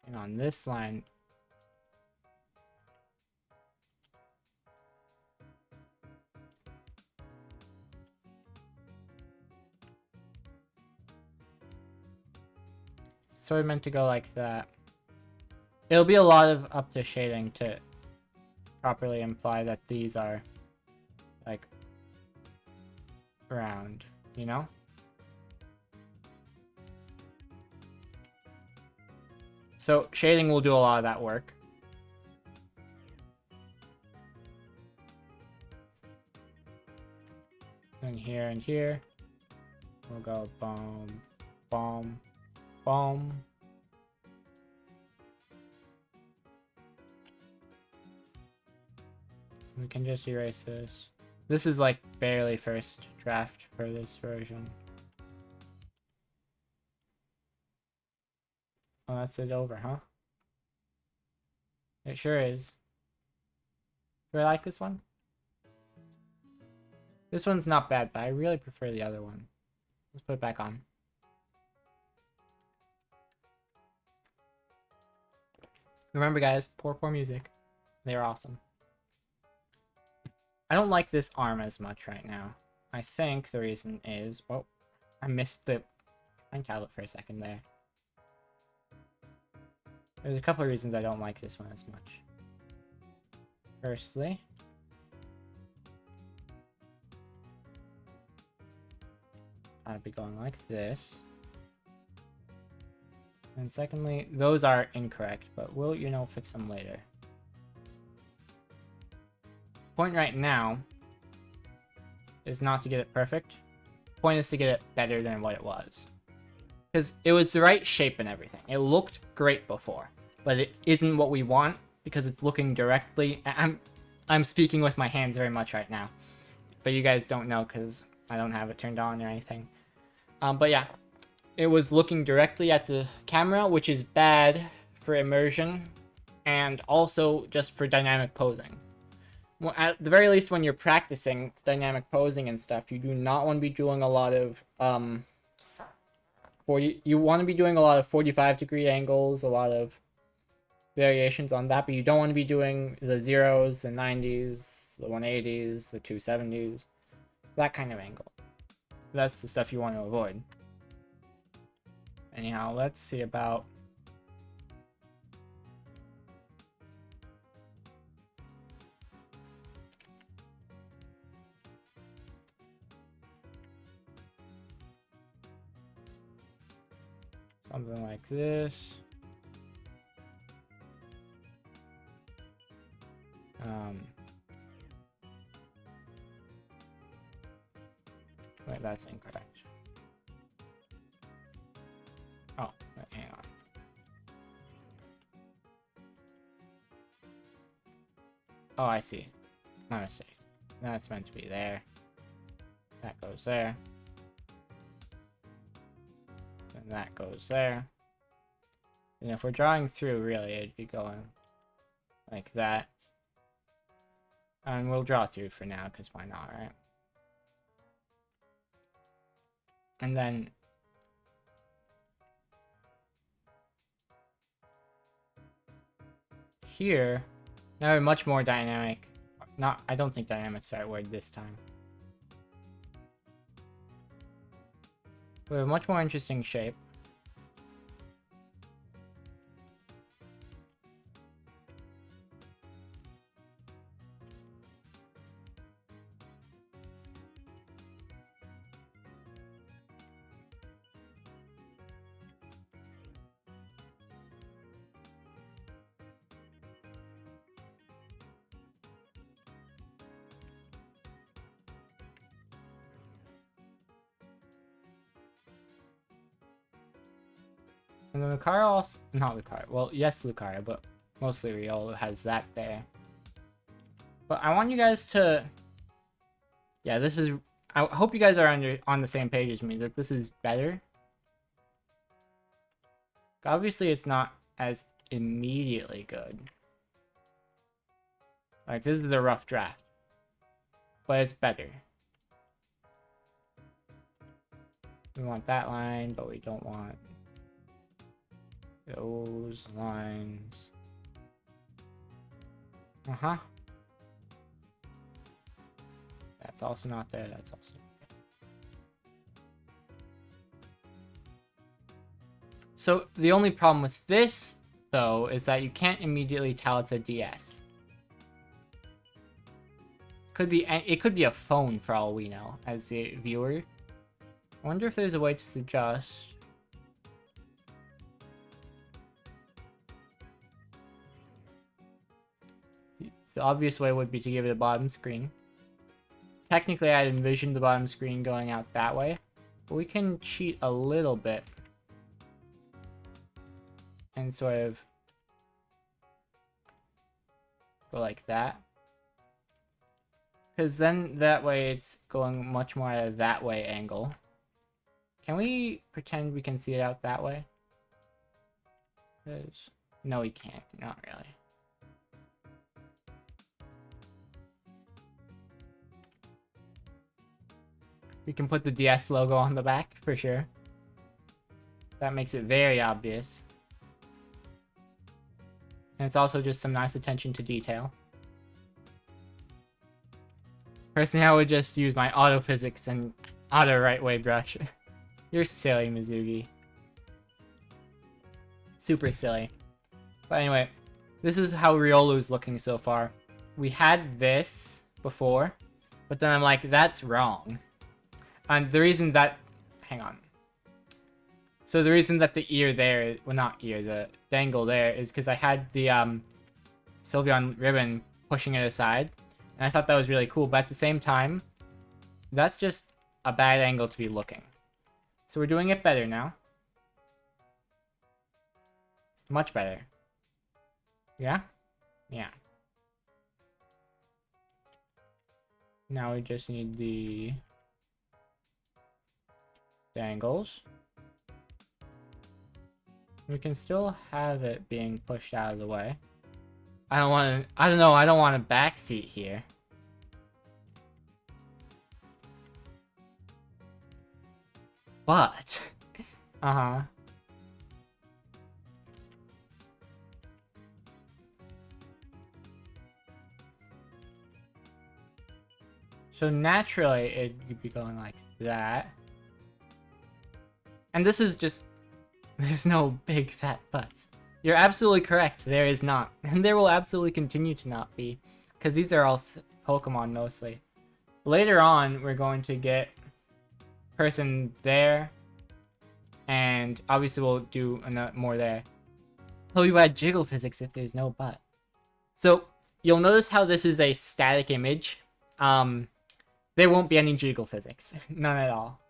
And on this line... Sort of meant to go like that. It'll be a lot of up to shading to properly imply that these are like round, you know? So shading will do a lot of that work. And here, we'll go boom, boom, boom. We can just erase this. This is like barely first draft for this version. Oh, that's it over, huh? It sure is. Do I like this one? This one's not bad, but I really prefer the other one. Let's put it back on. Remember guys, poor music. They're awesome. I don't like this arm as much right now. I think the reason is... Oh, I missed the pine tablet for a second there. There's a couple of reasons I don't like this one as much. Firstly... I'd be going like this. And secondly, those are incorrect, but we'll, you know, fix them later. Point right now is not to get it perfect. Point is to get it better than what it was. Because it was the right shape and everything. It looked great before, but it isn't what we want because it's looking directly... I'm speaking with my hands very much right now, but you guys don't know because I don't have it turned on or anything. But yeah, it was looking directly at the camera, which is bad for immersion and also just for dynamic posing. Well, at the very least, when you're practicing dynamic posing and stuff, you do not want to be doing a lot of you want to be doing a lot of 45-degree angles, a lot of variations on that, but you don't want to be doing the 0s, the 90s, the 180s, the 270s, that kind of angle. That's the stuff you want to avoid. Anyhow, let's see about... something like this. Wait, that's incorrect. Oh, wait, hang on. Oh, I see. My mistake. That's meant to be there. That goes there. And that goes there. And if we're drawing through, really, it'd be going like that. And we'll draw through for now, because why not, right? And then... here, now we're much more dynamic. I don't think dynamic's the right word this time. We have a much more interesting shape. And then Lucario also, not Lucario, well, yes, Lucario, but mostly Riolu has that there. But I want you guys to, yeah, this is, I hope you guys are on the same page as me, that this is better. Obviously, it's not as immediately good. Like, this is a rough draft, but it's better. We want that line, but we don't want those lines. Uh-huh. That's also not there. That's also not there. So the only problem with this, though, is that you can't immediately tell it's a DS. It could be a phone for all we know, as the viewer. I wonder if there's a way to suggest. The obvious way would be to give it a bottom screen. Technically, I'd envision the bottom screen going out that way, but we can cheat a little bit and sort of go like that. Because then that way it's going much more at a that way angle. Can we pretend we can see it out that way? No, we can't. Not really. We can put the DS logo on the back, for sure. That makes it very obvious. And it's also just some nice attention to detail. Personally, I would just use my auto physics and auto right way brush. You're silly, Mizugi. Super silly. But anyway, this is how Riolu's looking so far. We had this before, but then I'm like, that's wrong. And the reason that... hang on. So the reason that the ear there, well not ear, the dangle there is because I had the Sylveon ribbon pushing it aside, and I thought that was really cool, but at the same time, that's just a bad angle to be looking. So we're doing it better now. Much better. Yeah? Yeah. Now we just need the dangles. We can still have it being pushed out of the way. I don't want a backseat here. But, So naturally, it could be going like that. And this is just... There's no big fat butts. You're absolutely correct, there is not. And there will absolutely continue to not be. Because these are all Pokemon mostly. Later on, we're going to get person there. And obviously we'll do more there. Oh, you add jiggle physics if there's no butt. So, you'll notice how this is a static image. There won't be any jiggle physics. None at all.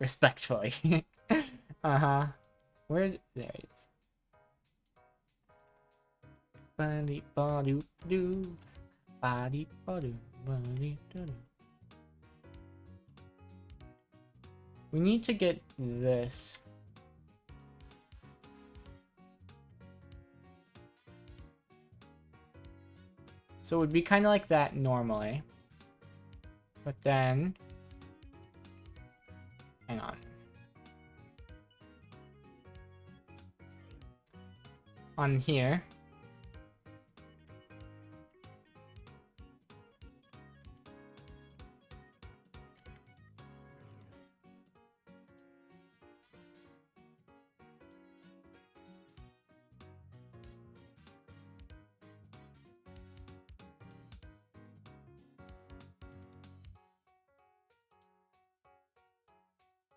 Respectfully. Where? There it is. Body, body, do. Body, body, body, do. We need to get this. So it would be kind of like that normally. But then... Hang on. On here.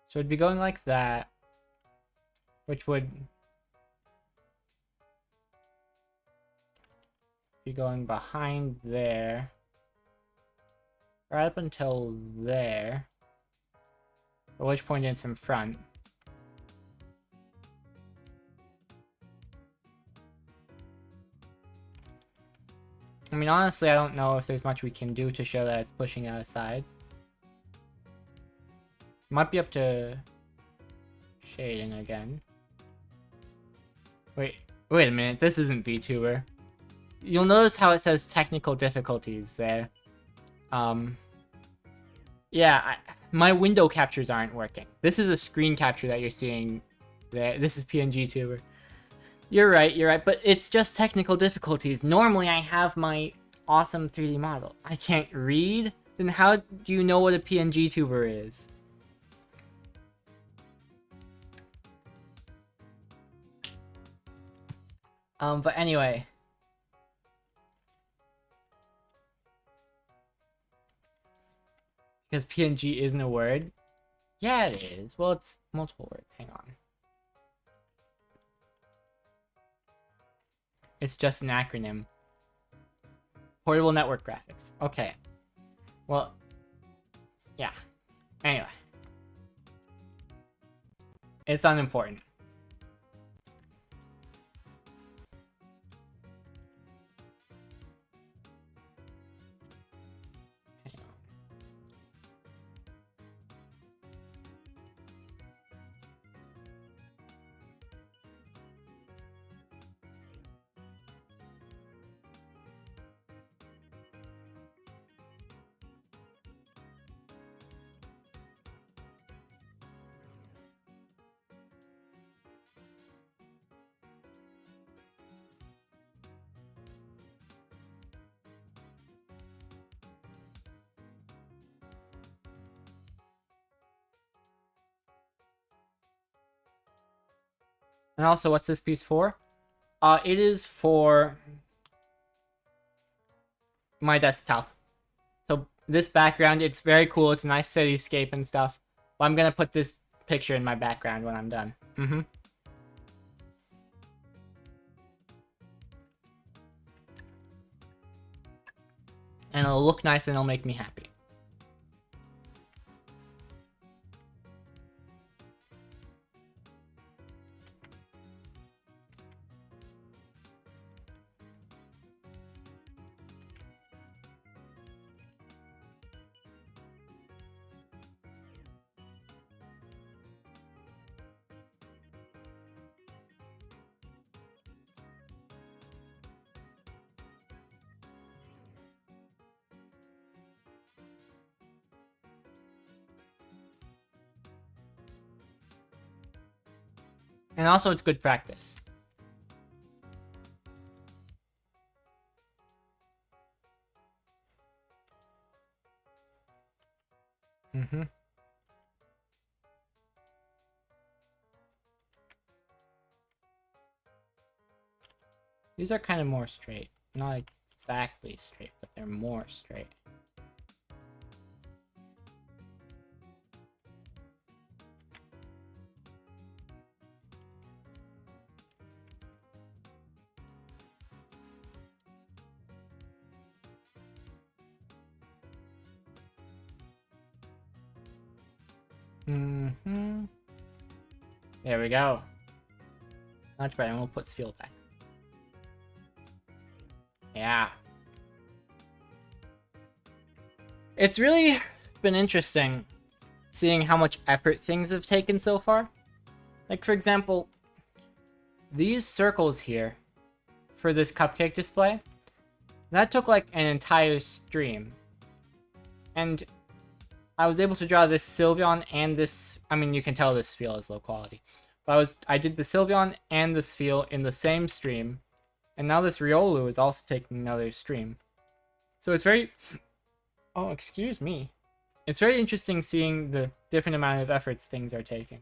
So it'd be going like that, which would be going behind there, right up until there, at which point it's in front. I mean, honestly, I don't know if there's much we can do to show that it's pushing it aside. Might be up to shading again. Wait a minute, this isn't VTuber. You'll notice how it says technical difficulties there. Yeah, my window captures aren't working. This is a screen capture that you're seeing there. This is PNG Tuber. You're right, but it's just technical difficulties. Normally I have my awesome 3D model. I can't read? Then how do you know what a PNG Tuber is? But anyway. Because PNG isn't a word? Yeah, it is. Well, it's multiple words. Hang on. It's just an acronym. Portable Network Graphics. Okay. Well, yeah. Anyway. It's unimportant. And also, what's this piece for? It is for my desktop. So this background, it's very cool. It's a nice cityscape and stuff. But I'm gonna put this picture in my background when I'm done. And it'll look nice and it'll make me happy. And also, it's good practice. These are kind of more straight. Not exactly straight, but they're more straight. There we go. Much better, and we'll put Spheal back. Yeah. It's really been interesting seeing how much effort things have taken so far. Like, for example, these circles here for this cupcake display, that took like an entire stream. And I was able to draw this Sylveon and this, I mean, you can tell this Spheal is low quality. But I did the Sylveon and the Spheal in the same stream. And now this Riolu is also taking another stream. So it's very... Oh, excuse me. It's very interesting seeing the different amount of efforts things are taking.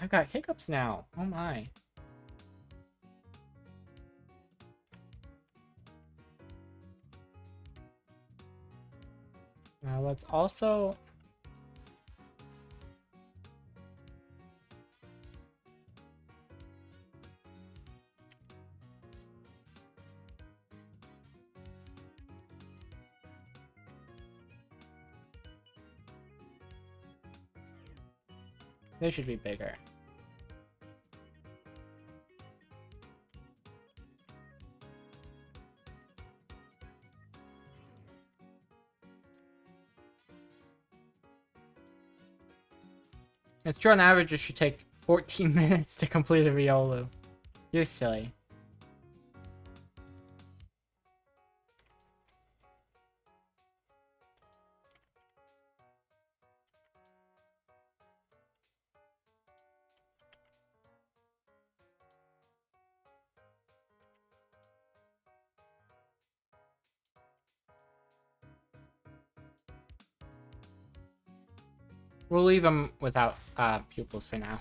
I've got hiccups now. Oh my. Now let's also... They should be bigger. It's true on average it should take 14 minutes to complete a Riolu. You're silly. We'll leave them without pupils for now.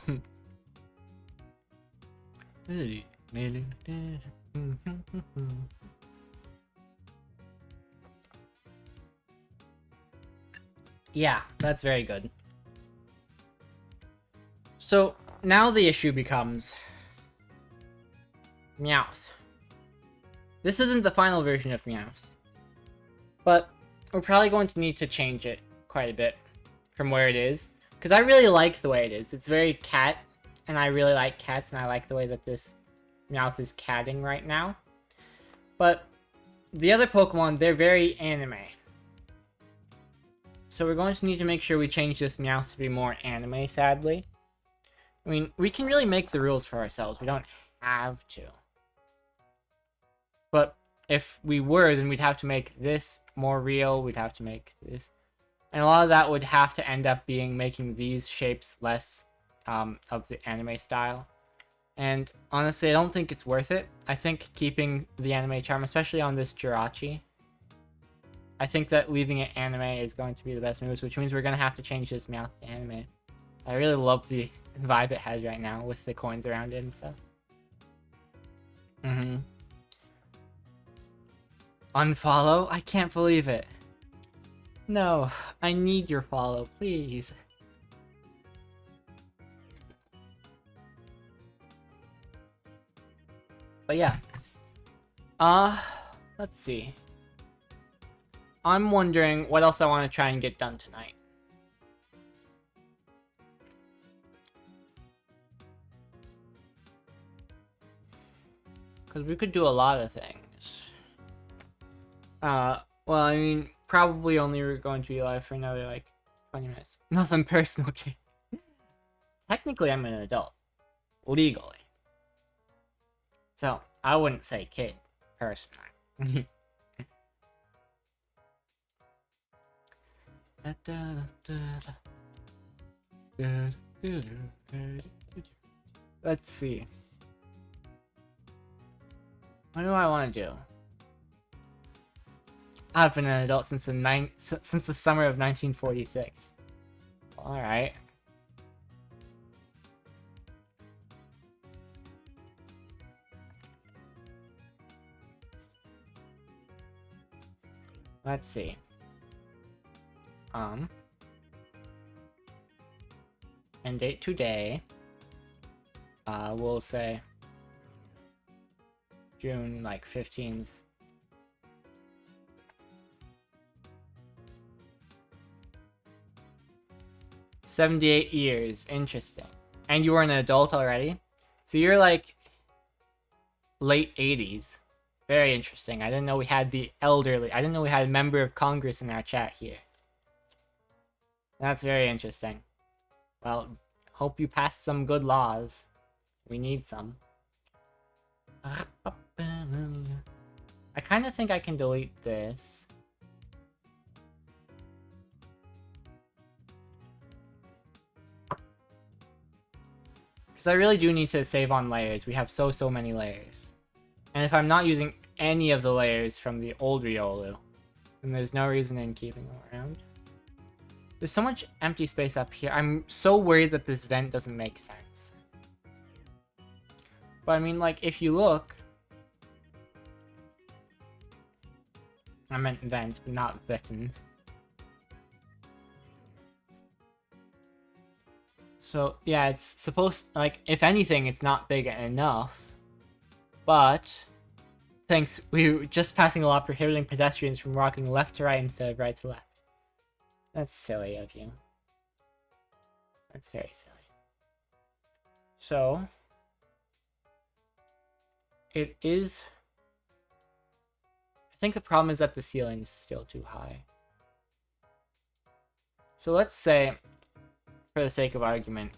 Yeah, that's very good. So, now the issue becomes... Meowth. This isn't the final version of Meowth. But, we're probably going to need to change it quite a bit from where it is. Because I really like the way it is. It's very cat, and I really like cats, and I like the way that this Meowth is catting right now. But, the other Pokemon, they're very anime. So we're going to need to make sure we change this Meowth to be more anime, sadly. I mean, we can really make the rules for ourselves. We don't have to. But if we were, then we'd have to make this more real. We'd have to make this. And a lot of that would have to end up being making these shapes less of the anime style. And honestly, I don't think it's worth it. I think keeping the anime charm, especially on this Jirachi, I think that leaving it anime is going to be the best moves, which means we're going to have to change this Meowth to anime. I really love the vibe it has right now with the coins around it and stuff. Unfollow? I can't believe it. No, I need your follow, please. But yeah. Let's see. I'm wondering what else I want to try and get done tonight. Because we could do a lot of things. Well, I mean, probably only we're going to be live for another, like, 20 minutes. Nothing personal, okay? Technically, I'm an adult. Legally. So, I wouldn't say kid, personally. Let's see. What do I want to do? I've been an adult since the summer of 1946. All right. Let's see. And date today. We'll say June like 15th. "78 years. Interesting. And you were an adult already? So you're like late 80s. Very interesting. I didn't know we had the elderly. I didn't know we had a member of Congress in our chat here. That's very interesting. Well, hope you pass some good laws. We need some. I kind of think I can delete this. Because I really do need to save on layers. We have so many layers. And if I'm not using any of the layers from the old Riolu, then there's no reason in keeping them around. There's so much empty space up here. I'm so worried that this vent doesn't make sense. But I mean, like, if you look... I meant vent, but not vetten. So, yeah, it's supposed... Like, if anything, it's not big enough. But... Thanks, we were just passing a law prohibiting pedestrians from walking left to right instead of right to left. That's silly of you. That's very silly. So... It is... I think the problem is that the ceiling is still too high. So let's say, for the sake of argument,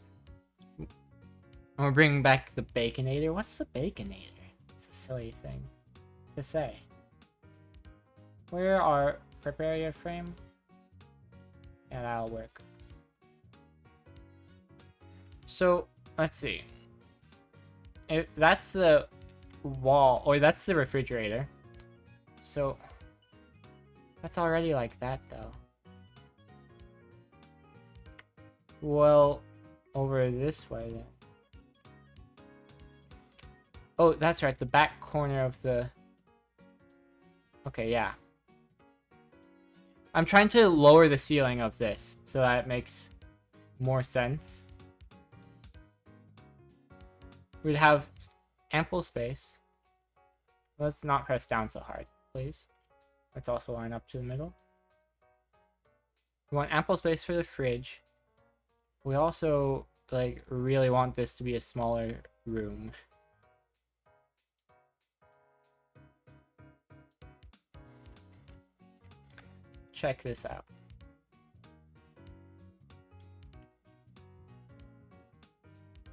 we're bringing back the Baconator. What's the Baconator? It's a silly thing to say. Where are... Prepare your frame? Yeah, that'll work. So, let's see. If that's the wall, or that's the refrigerator. So, that's already like that, though. Well, over this way, then. Oh, that's right, the back corner of the... Okay, yeah. I'm trying to lower the ceiling of this, so that it makes more sense. We'd have ample space. Let's not press down so hard, please. Let's also line up to the middle. We want ample space for the fridge. We also, like, really want this to be a smaller room. Check this out.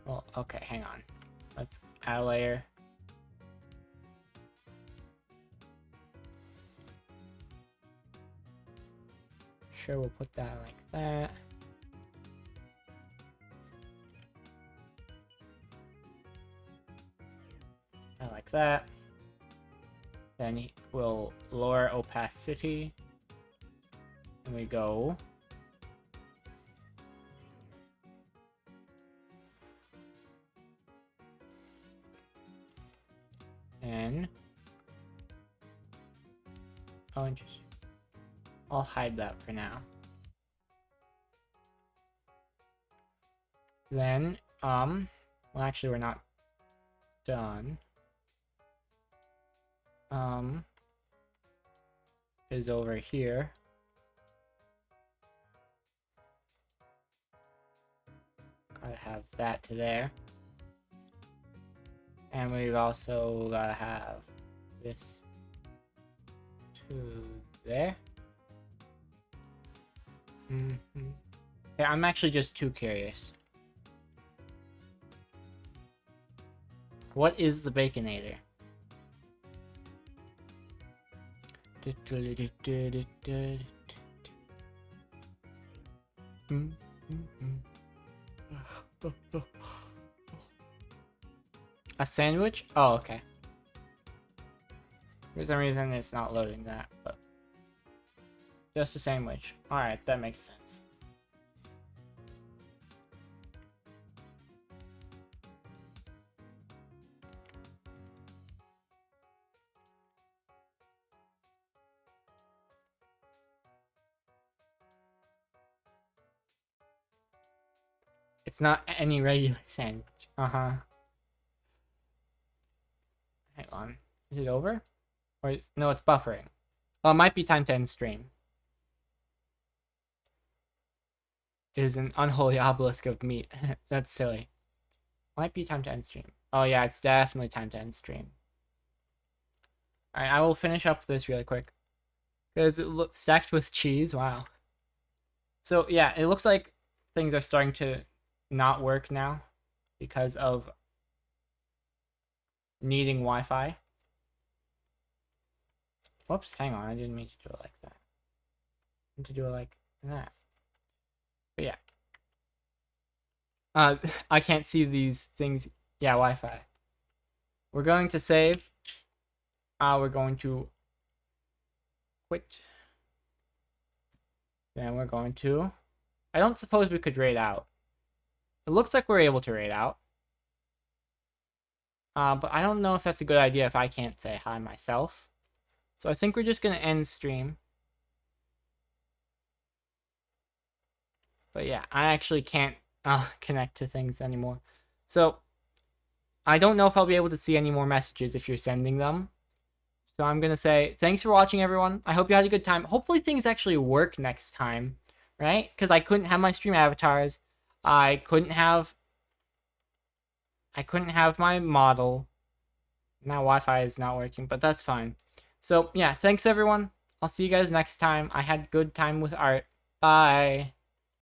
Well, okay, hang on. Let's add a layer. Sure, we'll put that like that. Like that. Then we'll lower opacity. And we go. And oh, interesting. I'll hide that for now. Then, well, actually, we're not done. Is over here. Gotta have that to there. And we've also gotta have this to there. Yeah, I'm actually just too curious. What is the Baconator? A sandwich? Oh, okay. For some reason it's not loading that, but just a sandwich. Alright, that makes sense. It's not any regular sandwich. Hang on. Is it over? Or no, it's buffering. Well, it might be time to end stream. It is an unholy obelisk of meat. That's silly. Might be time to end stream. Oh yeah, it's definitely time to end stream. Alright, I will finish up this really quick. Because it looks stacked with cheese. Wow. So yeah, it looks like things are starting to not work now because of needing Wi-Fi. Whoops, hang on, I didn't mean to do it like that. I meant to do it like that. But yeah. I can't see these things. Yeah, Wi-Fi. We're going to save. We're going to quit. Then we're going to... I don't suppose we could raid out. It looks like we're able to raid out. But I don't know if that's a good idea if I can't say hi myself. So I think we're just going to end stream. But yeah, I actually can't connect to things anymore. So I don't know if I'll be able to see any more messages if you're sending them. So I'm going to say thanks for watching, everyone. I hope you had a good time. Hopefully things actually work next time, right? Because I couldn't have my stream avatars. I couldn't have my model. Now Wi-Fi is not working, but that's fine. So yeah, thanks everyone. I'll see you guys next time. I had good time with art. Bye.